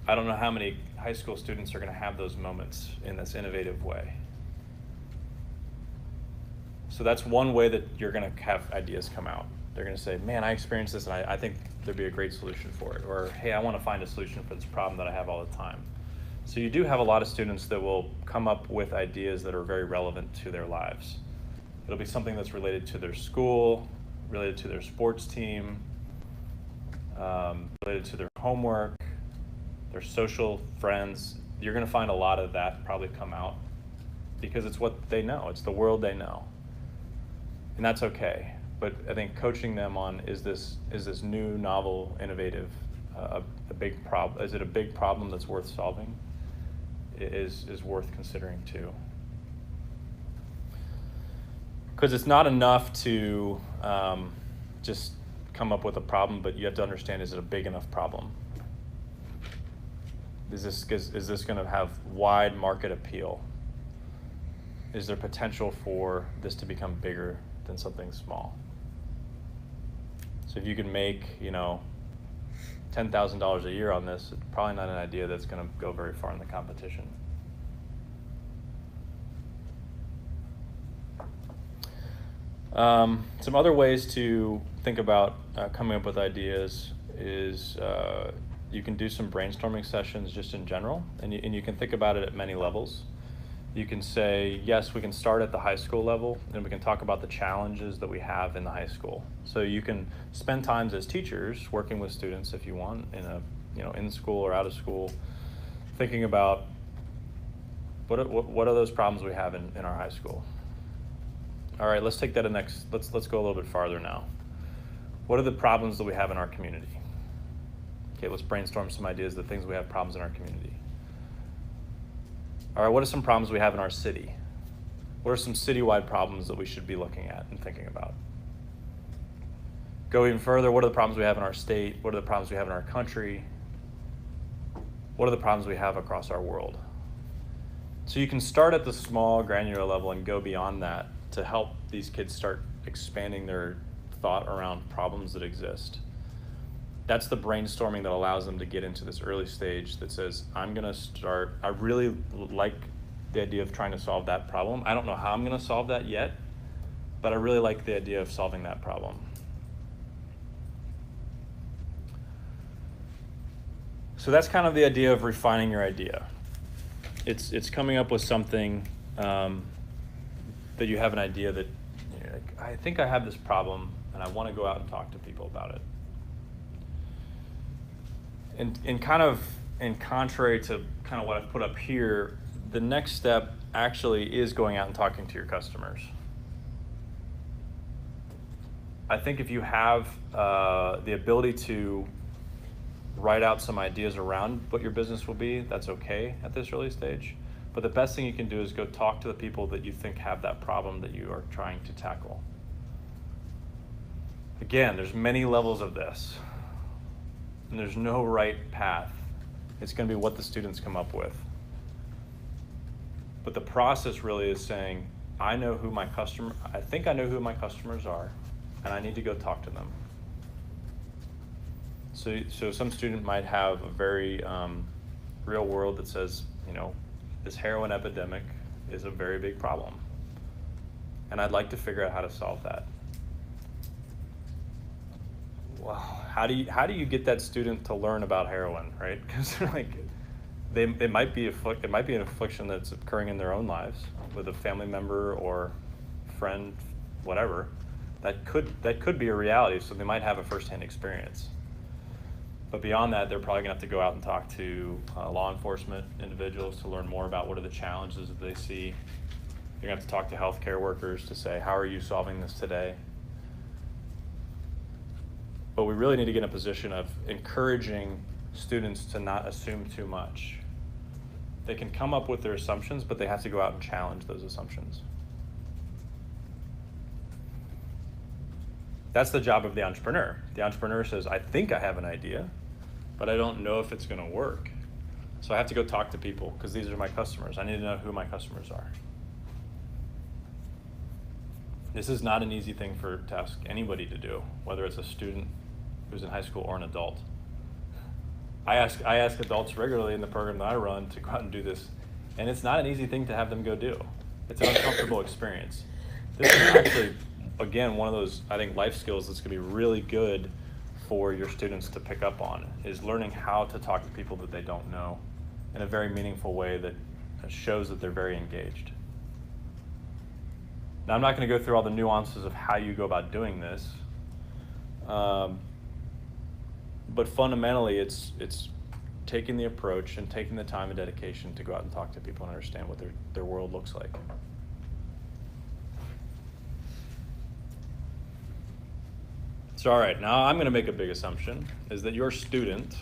I don't know how many high school students are going to have those moments in this innovative way. So that's one way that you're going to have ideas come out. They're going to say, man, I experienced this and I think there'd be a great solution for it. Or, hey, I want to find a solution for this problem that I have all the time. So you do have a lot of students that will come up with ideas that are very relevant to their lives. It'll be something that's related to their school, related to their sports team, related to their homework, their social friends. You're going to find a lot of that probably come out because it's what they know. It's the world they know. And that's okay. But I think coaching them on, is this new, novel, innovative, a big problem? Is it a big problem that's worth solving? Is worth considering too. Because it's not enough to just come up with a problem, but you have to understand, is it a big enough problem? Is this going to have wide market appeal? Is there potential for this to become bigger than something small? So if you can make, $10,000 a year on this, it's probably not an idea that's going to go very far in the competition. Some other ways to think about coming up with ideas is you can do some brainstorming sessions just in general, and you can think about it at many levels. You can say, yes, we can start at the high school level, and we can talk about the challenges that we have in the high school. So you can spend times as teachers working with students, if you want, in school or out of school, thinking about what are those problems we have in our high school. All right, let's take that let's go a little bit farther now. What are the problems that we have in our community? Okay, let's brainstorm some ideas, the things we have problems in our community. All right, what are some problems we have in our city? What are some citywide problems that we should be looking at and thinking about? Go even further, what are the problems we have in our state? What are the problems we have in our country? What are the problems we have across our world? So you can start at the small, granular level and go beyond that to help these kids start expanding their thought around problems that exist. That's the brainstorming that allows them to get into this early stage that says, I really like the idea of trying to solve that problem. I don't know how I'm going to solve that yet, but I really like the idea of solving that problem. So that's kind of the idea of refining your idea. it's coming up with something that you have an idea that like, I think I have this problem and I want to go out and talk to people about it. And kind of in contrary to kind of what I've put up here, the next step actually is going out and talking to your customers. I think if you have the ability to write out some ideas around what your business will be, that's okay at this early stage. But the best thing you can do is go talk to the people that you think have that problem that you are trying to tackle. Again, there's many levels of this, and there's no right path. It's going to be what the students come up with. But the process really is saying, I think I know who my customers are, and I need to go talk to them. So some student might have a very real world that says, this heroin epidemic is a very big problem. And I'd like to figure out how to solve that. Well, how do you get that student to learn about heroin, right? Because it might be an affliction that's occurring in their own lives with a family member or friend, whatever. That could be a reality, so they might have a firsthand experience. But beyond that, they're probably gonna have to go out and talk to law enforcement individuals to learn more about what are the challenges that they see. You're gonna have to talk to healthcare workers to say, how are you solving this today? But we really need to get in a position of encouraging students to not assume too much. They can come up with their assumptions, but they have to go out and challenge those assumptions. That's the job of the entrepreneur. The entrepreneur says, I think I have an idea, but I don't know if it's going to work. So I have to go talk to people because these are my customers. I need to know who my customers are. This is not an easy thing to ask anybody to do, whether it's a student who's in high school or an adult. I ask adults regularly in the program that I run to go out and do this, and it's not an easy thing to have them go do. It's an uncomfortable experience. This is actually, again, one of those, I think, life skills that's going to be really good for your students to pick up on, is learning how to talk to people that they don't know in a very meaningful way that shows that they're very engaged. Now, I'm not going to go through all the nuances of how you go about doing this, but fundamentally, it's taking the approach and taking the time and dedication to go out and talk to people and understand what their world looks like. So, all right, now I'm going to make a big assumption, is that your student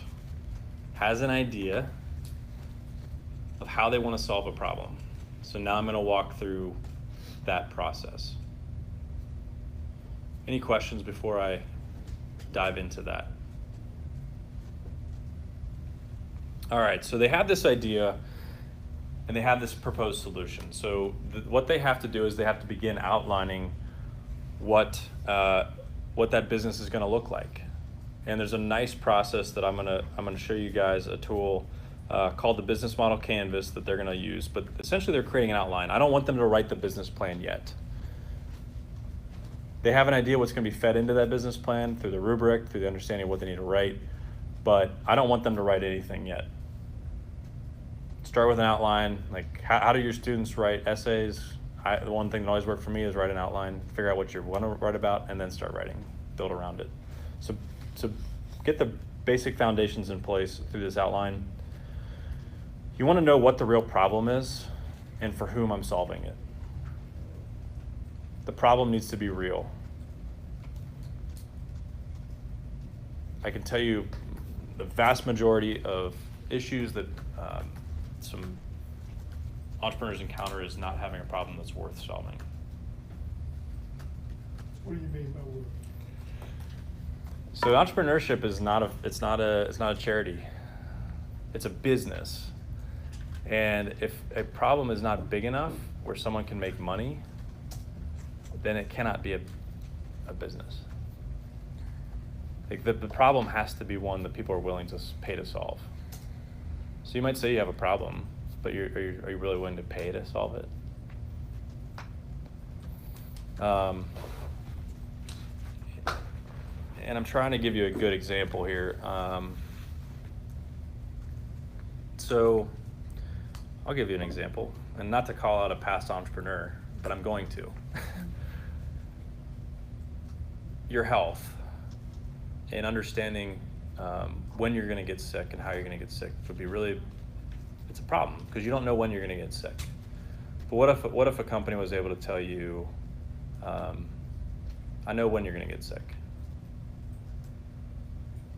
has an idea of how they want to solve a problem. So now I'm going to walk through that process. Any questions before I dive into that? All right, so they have this idea and they have this proposed solution. So what they have to do is they have to begin outlining what that business is going to look like. And there's a nice process that I'm gonna show you guys, a tool called the business model canvas that they're going to use. But essentially, they're creating an outline. I don't want them to write the business plan yet. They have an idea what's going to be fed into that business plan through the rubric, through the understanding of what they need to write. But I don't want them to write anything yet. Start with an outline. Like, how do your students write essays? The one thing that always worked for me is write an outline, figure out what you want to write about, and then start writing, build around it. So get the basic foundations in place through this outline. You want to know what the real problem is and for whom I'm solving it. The problem needs to be real. I can tell you the vast majority of issues that some entrepreneurs encounter is not having a problem that's worth solving. What do you mean by work? So entrepreneurship is not a charity. It's a business. And if a problem is not big enough where someone can make money, then it cannot be a business. Like the problem has to be one that people are willing to pay to solve. So you might say you have a problem, but are you really willing to pay to solve it? And I'm trying to give you a good example here. So I'll give you an example, and not to call out a past entrepreneur, but I'm going to. Your health and understanding when you're going to get sick and how you're going to get sick would be really, it's a problem because you don't know when you're going to get sick. But what if a company was able to tell you, I know when you're going to get sick?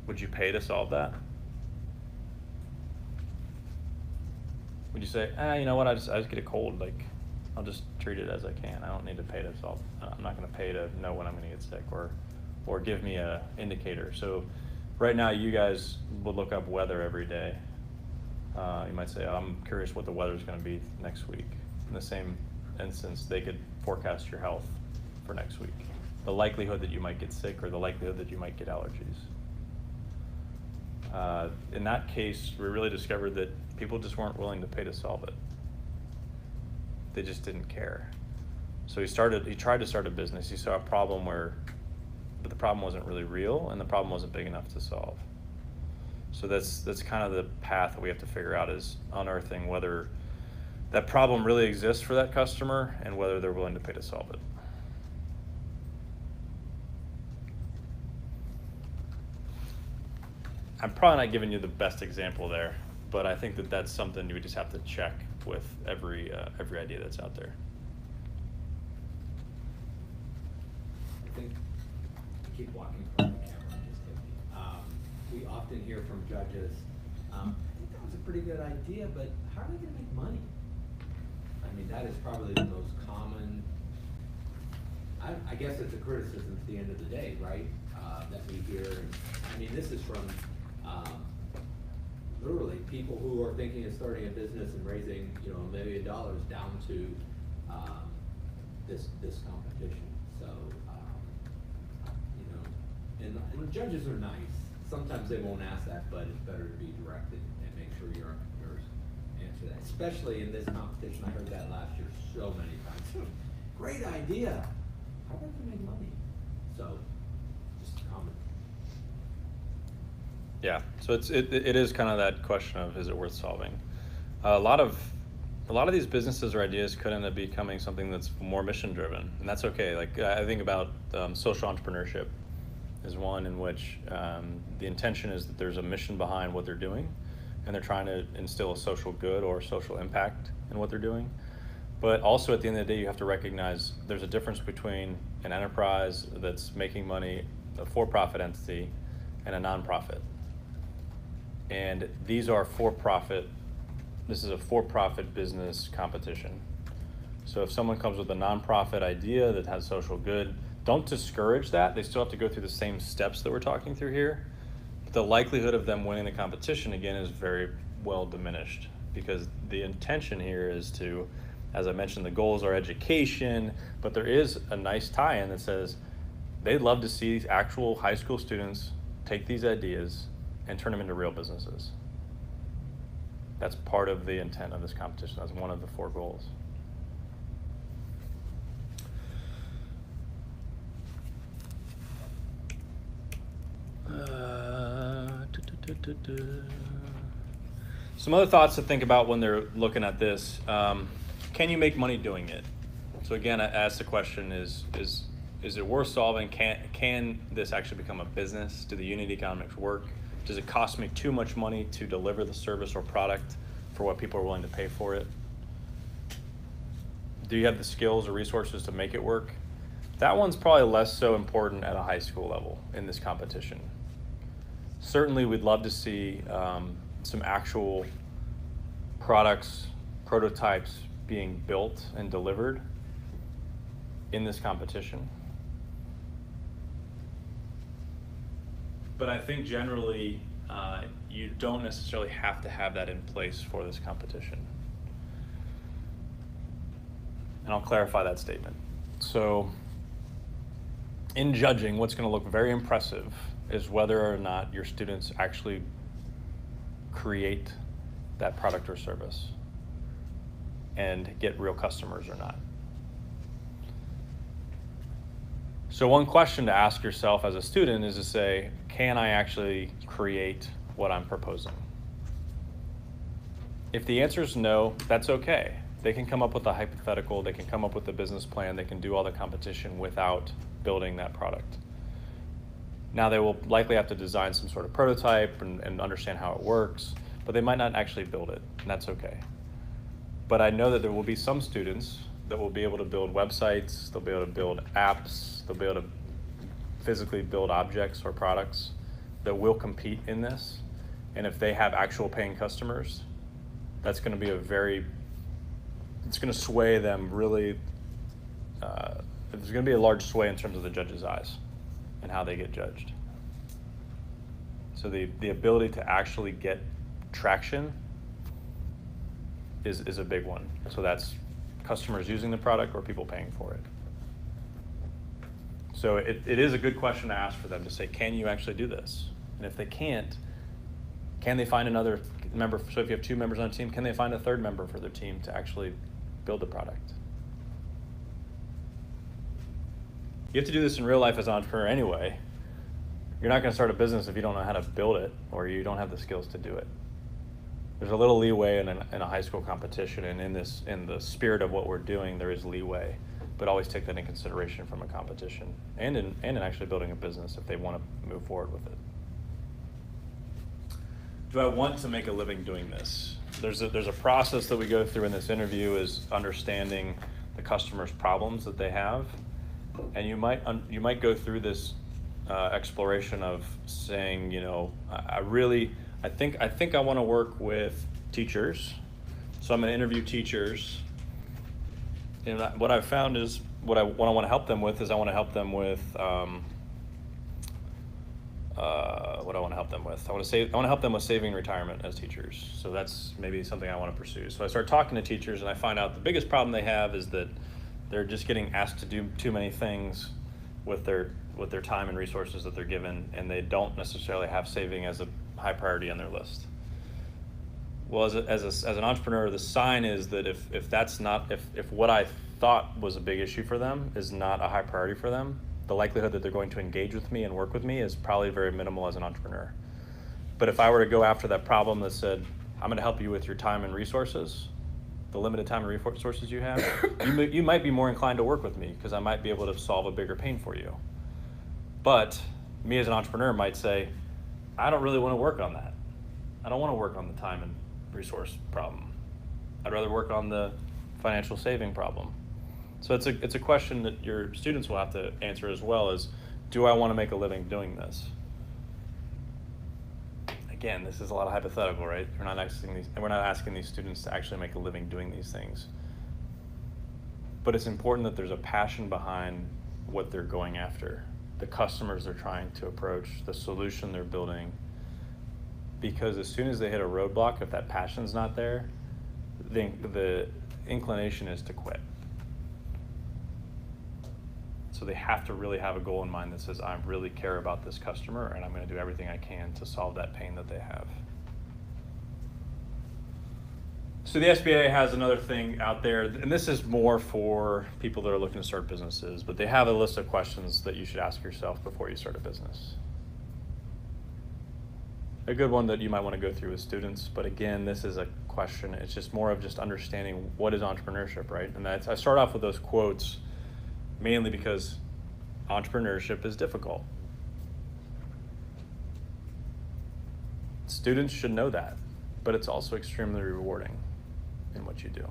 Would you pay to solve that? Would you say, you know what, I just get a cold, like, I'll just treat it as I can. I don't need to pay to solve. I'm not going to pay to know when I'm going to get sick, or give me a indicator. So right now, you guys would look up weather every day. You might say, I'm curious what the weather's going to be next week. In the same instance, they could forecast your health for next week. The likelihood that you might get sick or the likelihood that you might get allergies. In that case, we really discovered that people just weren't willing to pay to solve it. They just didn't care. So he tried to start a business. He saw a problem but the problem wasn't really real and the problem wasn't big enough to solve. So that's kind of the path that we have to figure out, is unearthing whether that problem really exists for that customer and whether they're willing to pay to solve it. I'm probably not giving you the best example there, but I think that that's something you would just have to check with every idea that's out there. I think, keep walking from the camera, just kidding. We often hear from judges, I think that was a pretty good idea, but how are they gonna make money? I mean, that is probably the most common, I guess it's a criticism at the end of the day, right? That we hear, and, I mean, this is from, literally people who are thinking of starting a business and raising, $1 million down to this competition. So, and judges are nice. Sometimes they won't ask that, but it's better to be directed and make sure your entrepreneurs answer that. Especially in this competition, I heard that last year so many times. Great idea. How are they gonna make money? So, just a comment. Yeah, so it is kind of that question of, is it worth solving? A lot of these businesses or ideas could end up becoming something that's more mission driven, and that's okay. Like I think about social entrepreneurship is one in which the intention is that there's a mission behind what they're doing, and they're trying to instill a social good or social impact in what they're doing. But also at the end of the day, you have to recognize there's a difference between an enterprise that's making money, a for-profit entity, and a nonprofit. And these are for-profit, this is a for-profit business competition. So if someone comes with a nonprofit idea that has social good, don't discourage that. They still have to go through the same steps that we're talking through here. But the likelihood of them winning the competition, again, is very well diminished, because the intention here is to, as I mentioned, the goals are education, but there is a nice tie-in that says they'd love to see actual high school students take these ideas and turn them into real businesses. That's part of the intent of this competition. That's one of the 4 goals. Some other thoughts to think about when they're looking at this. Can you make money doing it? So again, I asked the question, is it worth solving? Can this actually become a business? Do the unit economics work? Does it cost me too much money to deliver the service or product for what people are willing to pay for it? Do you have the skills or resources to make it work? That one's probably less so important at a high school level in this competition. Certainly we'd love to see some actual products, prototypes being built and delivered in this competition. But I think generally you don't necessarily have to have that in place for this competition. And I'll clarify that statement. So in judging, what's going to look very impressive is whether or not your students actually create that product or service and get real customers or not. So one question to ask yourself as a student is to say, can I actually create what I'm proposing? If the answer is no, that's okay. They can come up with a hypothetical, they can come up with a business plan, they can do all the competition without building that product. Now they will likely have to design some sort of prototype and understand how it works, but they might not actually build it, and that's okay. But I know that there will be some students that will be able to build websites, they'll be able to build apps, they'll be able to physically build objects or products that will compete in this. And if they have actual paying customers, that's going to be it's going to sway them really, there's going to be a large sway in terms of the judge's eyes and how they get judged. So the ability to actually get traction is a big one. So that's customers using the product or people paying for it. So it is a good question to ask for them to say, can you actually do this? And if they can't, can they find another member? So if you have 2 members on a team, can they find a 3rd member for their team to actually build the product? You have to do this in real life as an entrepreneur anyway. You're not going to start a business if you don't know how to build it or you don't have the skills to do it. There's a little leeway in a high school competition, and in the spirit of what we're doing, there is leeway. But always take that in consideration from a competition and in actually building a business if they want to move forward with it. Do I want to make a living doing this? There's a process that we go through in this interview is understanding the customer's problems that they have, and you might go through this exploration of saying, you know, I think I want to work with teachers, so I'm going to interview teachers. And what I've found is what I want to help them with is I want to help them with what I want to help them with. I want to help them with saving retirement as teachers. So that's maybe something I want to pursue. So I start talking to teachers, and I find out the biggest problem they have is that they're just getting asked to do too many things with their time and resources that they're given, and they don't necessarily have saving as a high priority on their list. Well, as an entrepreneur, the sign is that if what I thought was a big issue for them is not a high priority for them, the likelihood that they're going to engage with me and work with me is probably very minimal as an entrepreneur. But if I were to go after that problem that said, I'm going to help you with your time and resources, the limited time and resources you have, you might be more inclined to work with me because I might be able to solve a bigger pain for you. But me as an entrepreneur might say, I don't really want to work on that. I don't want to work on the time and resource problem. I'd rather work on the financial saving problem. So it's a question that your students will have to answer as well as, do I want to make a living doing this? Again, this is a lot of hypothetical, right? We're not asking these students to actually make a living doing these things. But it's important that there's a passion behind what they're going after, the customers they're trying to approach, the solution they're building. Because as soon as they hit a roadblock, if that passion's not there, the inclination is to quit. So they have to really have a goal in mind that says, I really care about this customer and I'm going to do everything I can to solve that pain that they have. So the SBA has another thing out there, and this is more for people that are looking to start businesses, but they have a list of questions that you should ask yourself before you start a business. A good one that you might want to go through with students, but again, this is a question, it's just more of just understanding what is entrepreneurship, right? And I start off with those quotes mainly because entrepreneurship is difficult. Students should know that, but it's also extremely rewarding in what you do.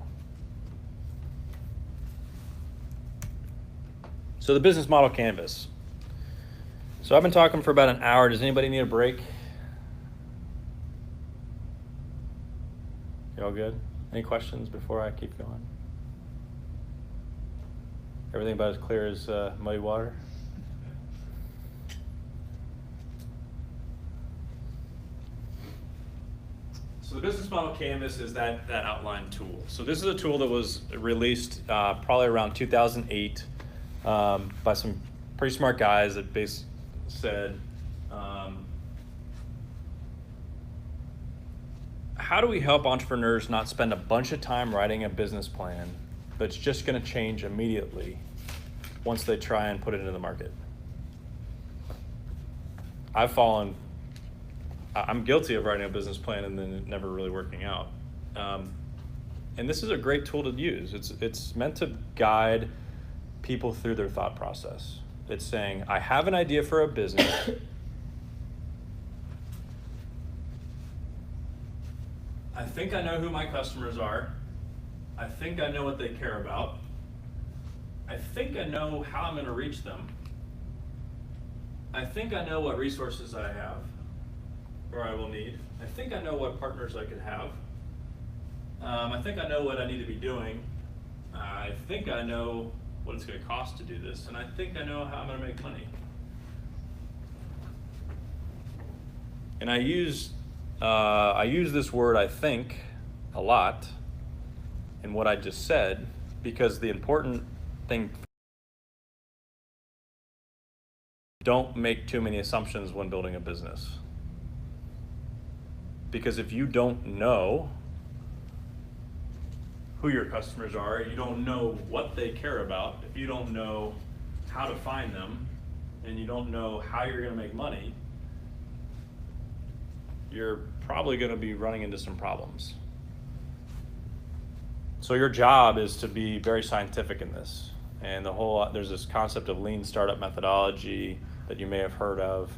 So the business model canvas. So I've been talking for about an hour. Does anybody need a break? You all good? Any questions before I keep going? Everything about as clear as muddy water? So the business model canvas is that outline tool. So this is a tool that was released probably around 2008 by some pretty smart guys that basically said, how do we help entrepreneurs not spend a bunch of time writing a business plan that's just going to change immediately once they try and put it into the market? I'm guilty of writing a business plan and then it never really working out. And this is a great tool to use. It's meant to guide people through their thought process. It's saying, I have an idea for a business. I think I know who my customers are. I think I know what they care about. I think I know how I'm going to reach them. I think I know what resources I have or I will need. I think I know what partners I could have. I think I know what I need to be doing. I think I know what it's going to cost to do this, and I think I know how I'm going to make money. And I use this word "I think" a lot in what I just said, because the important thing, don't make too many assumptions when building a business. Because if you don't know who your customers are, you don't know what they care about, if you don't know how to find them, and you don't know how you're going to make money, you're probably going to be running into some problems. So your job is to be very scientific in this. And there's this concept of lean startup methodology that you may have heard of,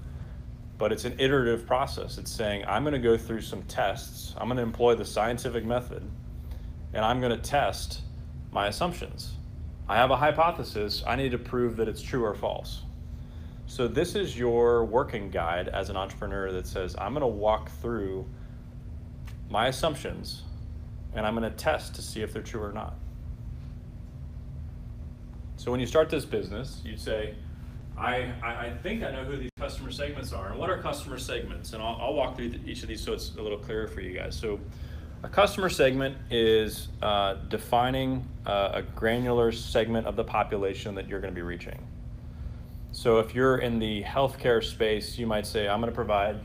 but it's an iterative process. It's saying, I'm going to go through some tests. I'm going to employ the scientific method, and I'm going to test my assumptions. I have a hypothesis. I need to prove that it's true or false. So this is your working guide as an entrepreneur that says, I'm going to walk through my assumptions, and I'm going to test to see if they're true or not. So when you start this business, you say, I think I know who these customer segments are. And what are customer segments? And I'll walk through each of these so it's a little clearer for you guys. So a customer segment is defining a granular segment of the population that you're going to be reaching. So if you're in the healthcare space, you might say, I'm going to provide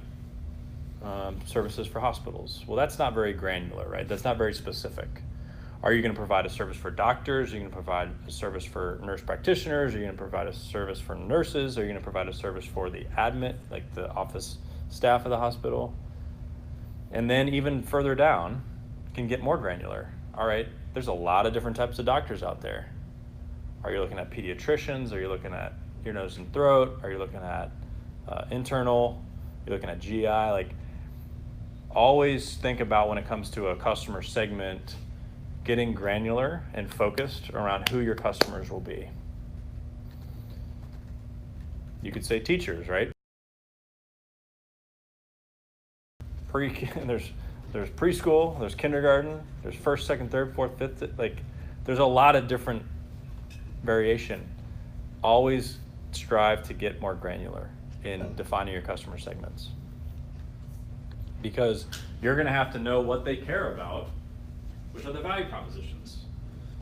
services for hospitals. Well, that's not very granular, right? That's not very specific. Are you going to provide a service for doctors? Are you going to provide a service for nurse practitioners? Are you going to provide a service for nurses? Are you going to provide a service for the admin, like the office staff of the hospital? And then even further down, can get more granular. All right, there's a lot of different types of doctors out there. Are you looking at pediatricians? Are you looking at ear, nose, and throat? Are you looking at internal? You're looking at GI? Like, always think about, when it comes to a customer segment, getting granular and focused around who your customers will be. You could say teachers, right? There's preschool, there's kindergarten, there's first, second, third, fourth, fifth, like there's a lot of different variation. Always strive to get more granular in defining your customer segments, because you're going to have to know what they care about, which are the value propositions.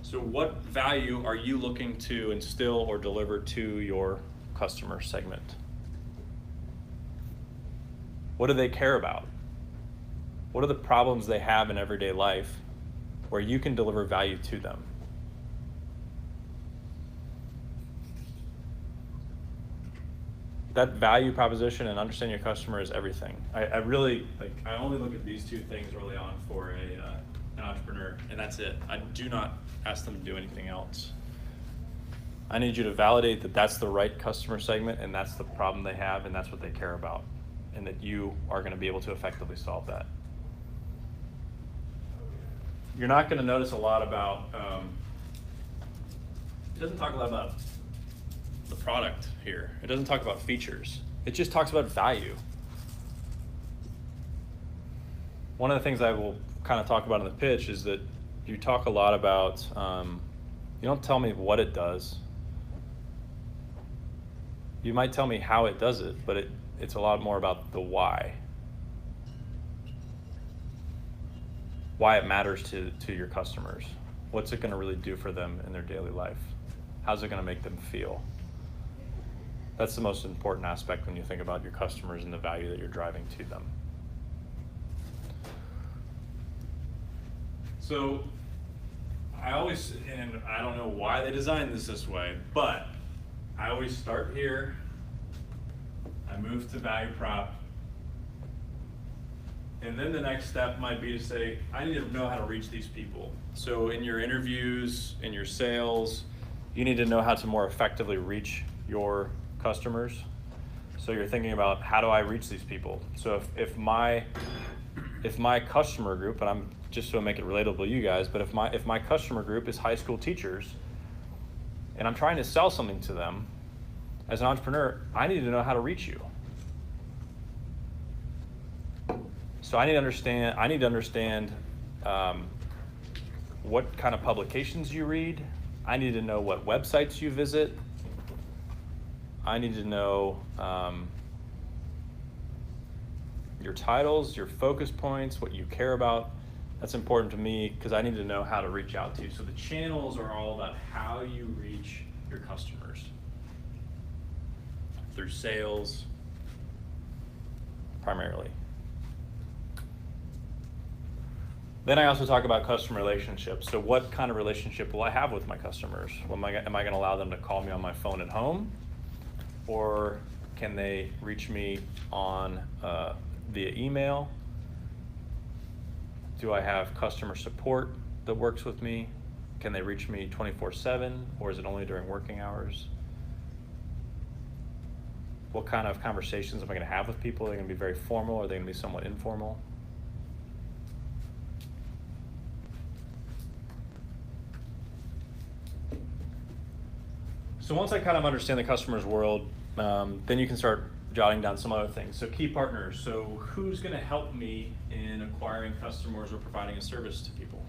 So what value are you looking to instill or deliver to your customer segment? What do they care about? What are the problems they have in everyday life where you can deliver value to them? That value proposition and understanding your customer is everything. I really, I only look at these two things early on for an entrepreneur, and that's it. I do not ask them to do anything else. I need you to validate that that's the right customer segment, and that's the problem they have, and that's what they care about, and that you are going to be able to effectively solve that. You're not going to notice a lot about, it doesn't talk a lot about the product here. It doesn't talk about features. It just talks about value. One of the things I will kind of talk about in the pitch is that you talk a lot about, you don't tell me what it does. You might tell me how it does it, but it's a lot more about the why. Why it matters to your customers. What's it going to really do for them in their daily life? How's it going to make them feel? That's the most important aspect when you think about your customers and the value that you're driving to them. So I always, and I don't know why they designed this way, but I always start here, I move to value prop, And then the next step might be to say, I need to know how to reach these people. So in your interviews, in your sales, you need to know how to more effectively reach your customers. So you're thinking about, how do I reach these people? So if my customer group, and I'm just to make it relatable to you guys, but if my customer group is high school teachers, and I'm trying to sell something to them, as an entrepreneur, I need to know how to reach you. So I need to understand what kind of publications you read. I need to know what websites you visit. I need to know your titles, your focus points, what you care about. That's important to me because I need to know how to reach out to you. So the channels are all about how you reach your customers. Through sales, primarily. Then I also talk about customer relationships. So what kind of relationship will I have with my customers? Am I going to allow them to call me on my phone at home? Or can they reach me on via email? Do I have customer support that works with me? Can they reach me 24/7, or is it only during working hours? What kind of conversations am I going to have with people? Are they going to be very formal, or are they going to be somewhat informal? So once I kind of understand the customer's world, then you can start jotting down some other things. So key partners. So who's going to help me in acquiring customers or providing a service to people?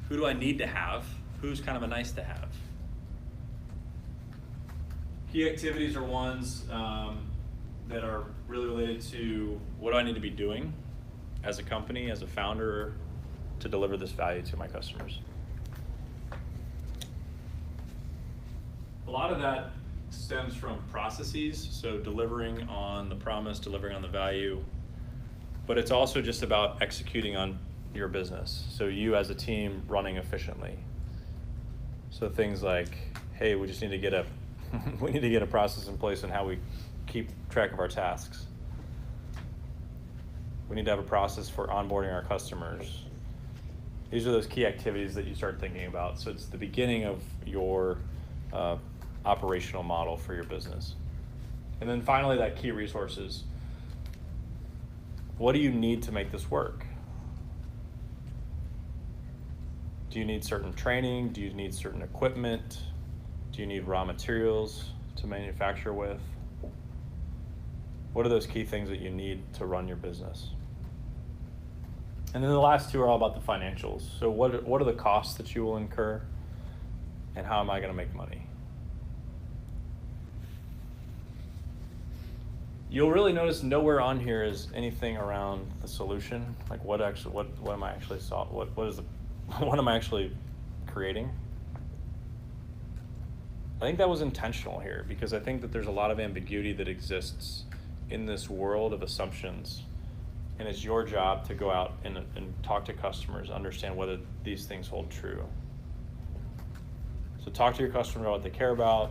Who do I need to have? Who's kind of a nice to have? Key activities are ones that are really related to what do I need to be doing as a company, as a founder, to deliver this value to my customers. A lot of that stems from processes, so delivering on the promise, delivering on the value, but it's also just about executing on your business. So you as a team running efficiently. So things like, hey, we just need to get a we need to get a process in place on how we keep track of our tasks. We need to have a process for onboarding our customers. These are those key activities that you start thinking about. So it's the beginning of your operational model for your business. And then finally, that key resources. What do you need to make this work? Do you need certain training? Do you need certain equipment? Do you need raw materials to manufacture with? What are those key things that you need to run your business? And then the last two are all about the financials. So what are the costs that you will incur, and how am I going to make money? You'll really notice nowhere on here is anything around the solution, like what am I actually what am I actually creating? I think that was intentional here, because I think that there's a lot of ambiguity that exists in this world of assumptions, and it's your job to go out and talk to customers, understand whether these things hold true. So talk to your customer about what they care about,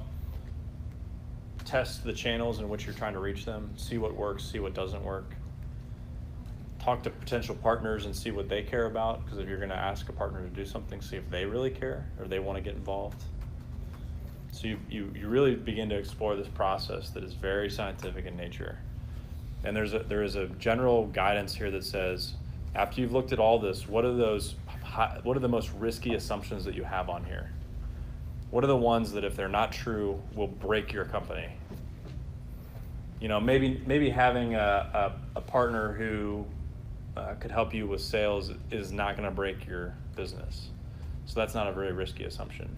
test the channels in which you're trying to reach them, see what works, see what doesn't work. Talk to potential partners and see what they care about, because if you're going to ask a partner to do something, see if they really care or they want to get involved. So you really begin to explore this process that is very scientific in nature. And there is a general guidance here that says, after you've looked at all this, what are the most risky assumptions that you have on here? What are the ones that, if they're not true, will break your company? You know, maybe having a partner who could help you with sales is not going to break your business. So that's not a very risky assumption.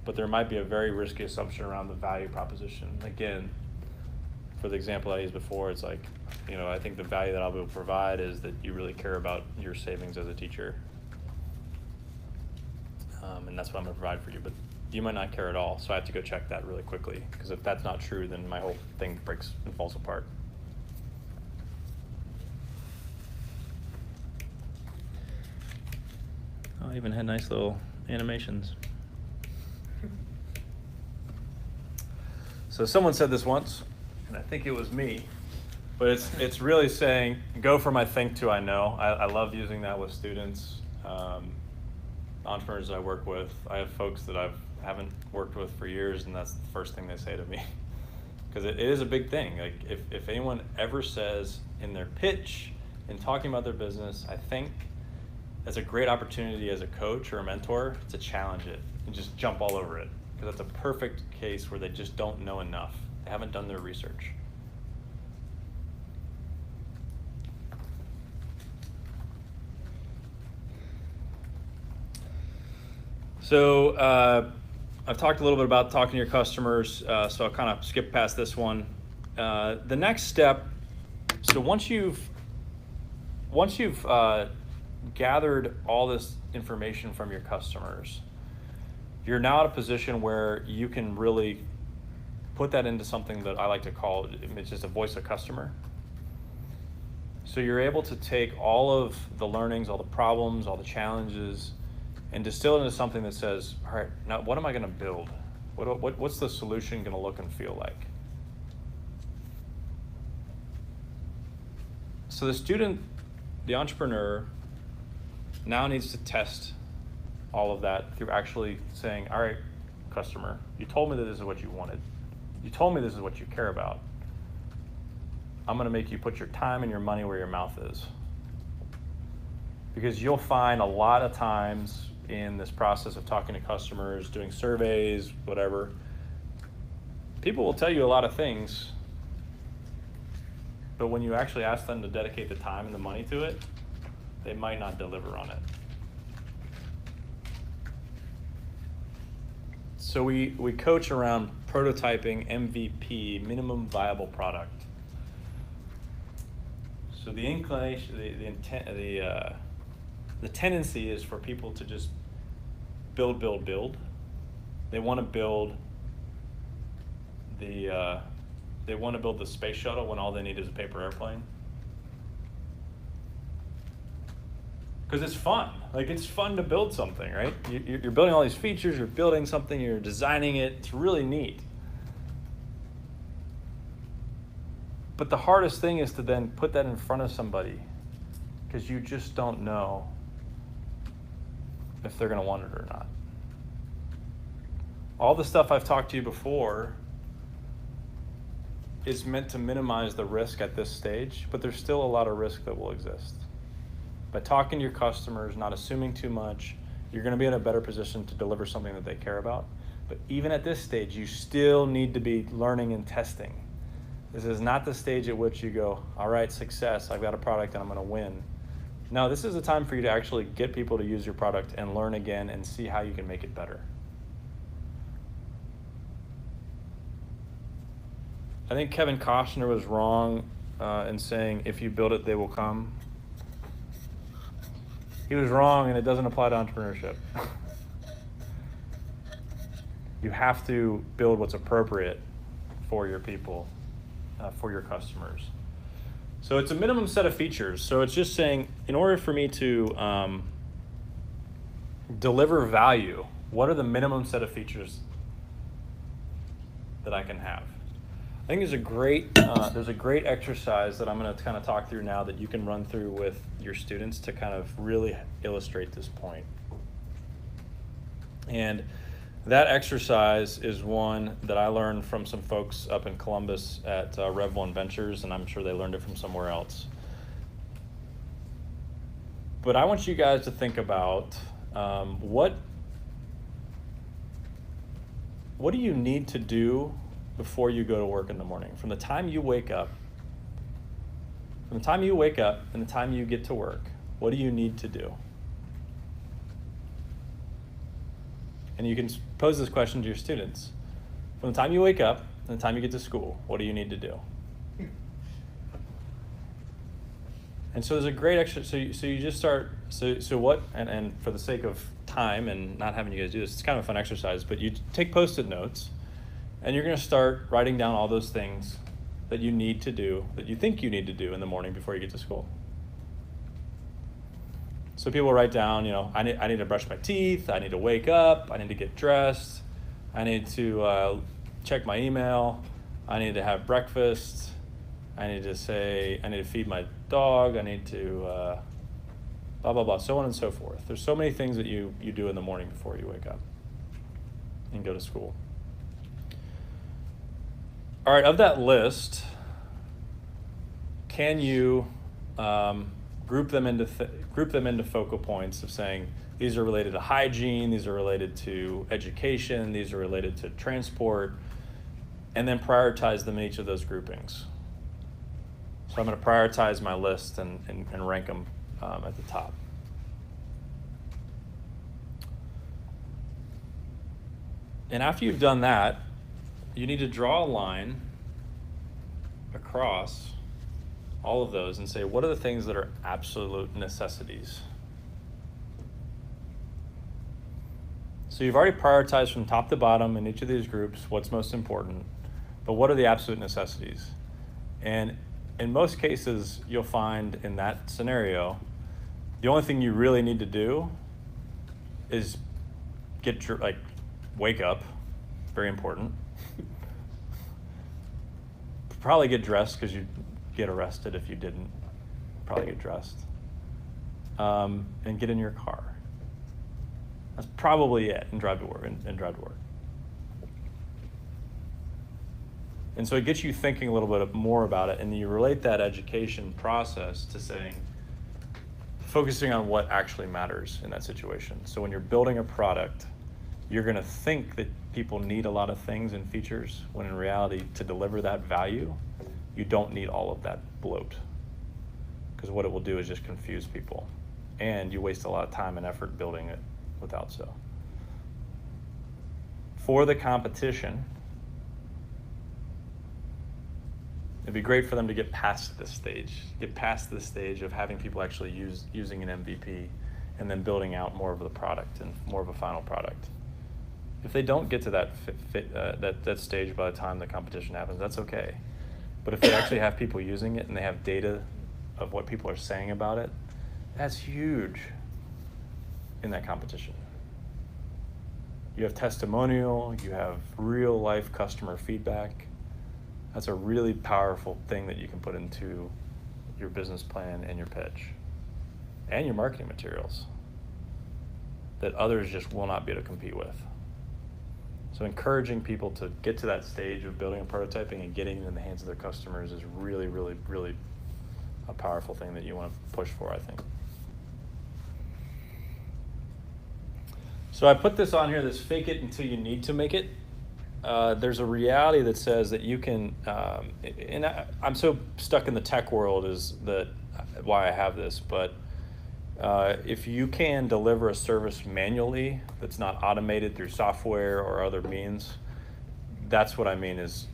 But there might be a very risky assumption around the value proposition. Again, for the example I used before, it's like, you know, I think the value that I'll be able to provide is that you really care about your savings as a teacher. And that's what I'm going to provide for you. But you might not care at all, so I have to go check that really quickly, because if that's not true, then my whole thing breaks and falls apart. Oh, I even had nice little animations. So someone said this once, and I think it was me. But it's really saying, go from I think to I know. I love using that with students, entrepreneurs that I work with. I have folks that I haven't worked with for years, and that's the first thing they say to me. Because it is a big thing. Like if anyone ever says in their pitch, in talking about their business, I think that's a great opportunity as a coach or a mentor to challenge it and just jump all over it. Because that's a perfect case where they just don't know enough. They haven't done their research. So I've talked a little bit about talking to your customers, so I'll kind of skip past this one. The next step, so once you've gathered all this information from your customers, you're now at a position where you can really put that into something that I like to call, it's just a voice of customer. So you're able to take all of the learnings, all the problems, all the challenges, and distill it into something that says, all right, now what am I going to build? What's the solution going to look and feel like? So the student, the entrepreneur, now needs to test all of that through actually saying, all right, customer, you told me that this is what you wanted. You told me this is what you care about. I'm going to make you put your time and your money where your mouth is. Because you'll find a lot of times in this process of talking to customers, doing surveys, whatever, people will tell you a lot of things, but when you actually ask them to dedicate the time and the money to it, they might not deliver on it. So we coach around prototyping MVP, minimum viable product. So the inclination, the intent, the tendency is for people to just build. They want to build the space shuttle when all they need is a paper airplane. Because it's fun. Like, it's fun to build something, right? You're building all these features, you're building something, you're designing it. It's really neat. But the hardest thing is to then put that in front of somebody, because you just don't know if they're going to want it or not. All the stuff I've talked to you before is meant to minimize the risk at this stage, but there's still a lot of risk that will exist. By talking to your customers, not assuming too much, you're going to be in a better position to deliver something that they care about. But even at this stage, you still need to be learning and testing. This is not the stage at which you go, all right, success, I've got a product and I'm going to win. No, this is a time for you to actually get people to use your product and learn again and see how you can make it better. I think Kevin Costner was wrong in saying, if you build it, they will come. He was wrong, and it doesn't apply to entrepreneurship. You have to build what's appropriate for your people, for your customers. So it's a minimum set of features. So it's just saying, in order for me to deliver value, what are the minimum set of features that I can have? I think there's a great exercise that I'm going to kind of talk through now that you can run through with your students to kind of really illustrate this point. And that exercise is one that I learned from some folks up in Columbus at Rev 1 Ventures, and I'm sure they learned it from somewhere else. But I want you guys to think about what do you need to do before you go to work in the morning? From the time you wake up and the time you get to work, what do you need to do? And you can pose this question to your students. From the time you wake up and the time you get to school, what do you need to do? And so there's a great exercise. So you just start, so what, and for the sake of time and not having you guys do this, it's kind of a fun exercise, but you take Post-it notes, and you're going to start writing down all those things that you need to do, that you think you need to do in the morning before you get to school. So people write down, I need to brush my teeth, I need to wake up, I need to get dressed, I need to check my email, I need to have breakfast, I need to say, I need to feed my dog, I need to blah, blah, blah, so on and so forth. There's so many things that you do in the morning before you wake up and go to school. All right, of that list, can you group them into focal points of saying, these are related to hygiene, these are related to education, these are related to transport, and then prioritize them in each of those groupings. So I'm going to prioritize my list and rank them at the top. And after you've done that, you need to draw a line across all of those and say, what are the things that are absolute necessities? So you've already prioritized from top to bottom in each of these groups what's most important, but what are the absolute necessities? And in most cases, you'll find in that scenario, the only thing you really need to do is wake up, very important. Probably get dressed, because you'd get arrested if you didn't. Probably get dressed. And get in your car. That's probably it, and drive to work. And so it gets you thinking a little bit more about it, and you relate that education process to saying, focusing on what actually matters in that situation. So when you're building a product, you're going to think that people need a lot of things and features, when in reality, to deliver that value, you don't need all of that bloat. Because what it will do is just confuse people. And you waste a lot of time and effort building it without so. For the competition, it'd be great for them to get past this stage of having people actually using an MVP and then building out more of the product and more of a final product. If they don't get to that stage by the time the competition happens, that's okay. But if they actually have people using it and they have data of what people are saying about it, that's huge in that competition. You have testimonial, you have real life customer feedback. That's a really powerful thing that you can put into your business plan and your pitch and your marketing materials that others just will not be able to compete with. So encouraging people to get to that stage of building and prototyping and getting it in the hands of their customers is really, really, really a powerful thing that you want to push for, I think. So I put this on here, this fake it until you need to make it. There's a reality that says that you can, and I'm so stuck in the tech world is that why I have this, but if you can deliver a service manually that's not automated through software or other means, that's what I mean is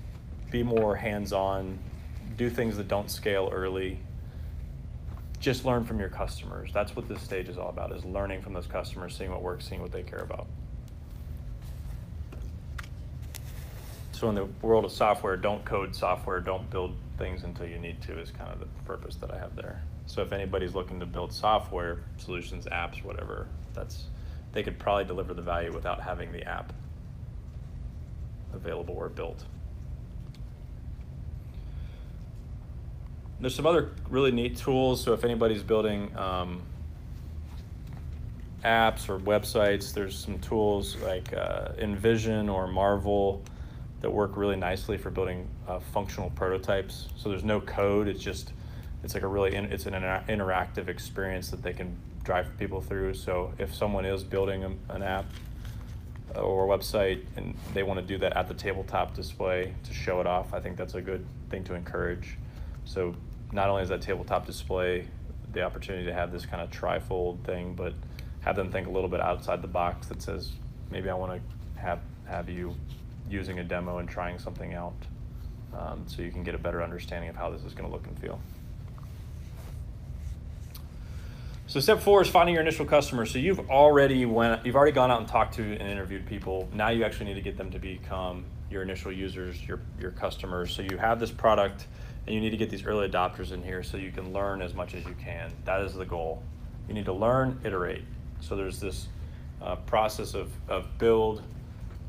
be more hands-on, do things that don't scale early, just learn from your customers. That's what this stage is all about, is learning from those customers, seeing what works, seeing what they care about. So in the world of software, don't code software, don't build things until you need to is kind of the purpose that I have there. So if anybody's looking to build software solutions, apps, whatever, they could probably deliver the value without having the app available or built. There's some other really neat tools. So if anybody's building apps or websites, there's some tools like Envision or Marvel that work really nicely for building functional prototypes. So there's no code. It's like it's an interactive experience that they can drive people through. So if someone is building an app or a website and they want to do that at the tabletop display to show it off, I think that's a good thing to encourage. So not only is that tabletop display the opportunity to have this kind of trifold thing, but have them think a little bit outside the box that says, maybe I want to have you using a demo and trying something out, so you can get a better understanding of how this is going to look and feel. So step 4 is finding your initial customer. So you've already gone out and talked to and interviewed people. Now you actually need to get them to become your initial users, your customers. So you have this product and you need to get these early adopters in here so you can learn as much as you can. That is the goal. You need to learn, iterate. So there's this process of build,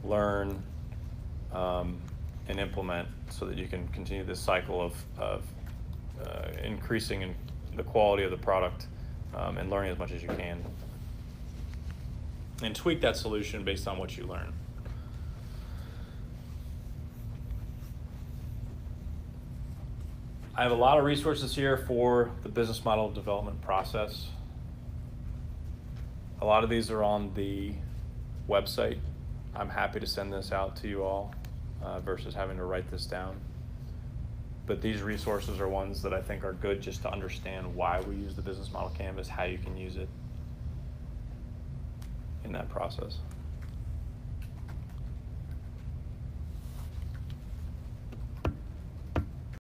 learn, and implement so that you can continue this cycle of increasing in the quality of the product and learning as much as you can. And tweak that solution based on what you learn. I have a lot of resources here for the business model development process. A lot of these are on the website. I'm happy to send this out to you all versus having to write this down. But these resources are ones that I think are good just to understand why we use the business model canvas, how you can use it in that process.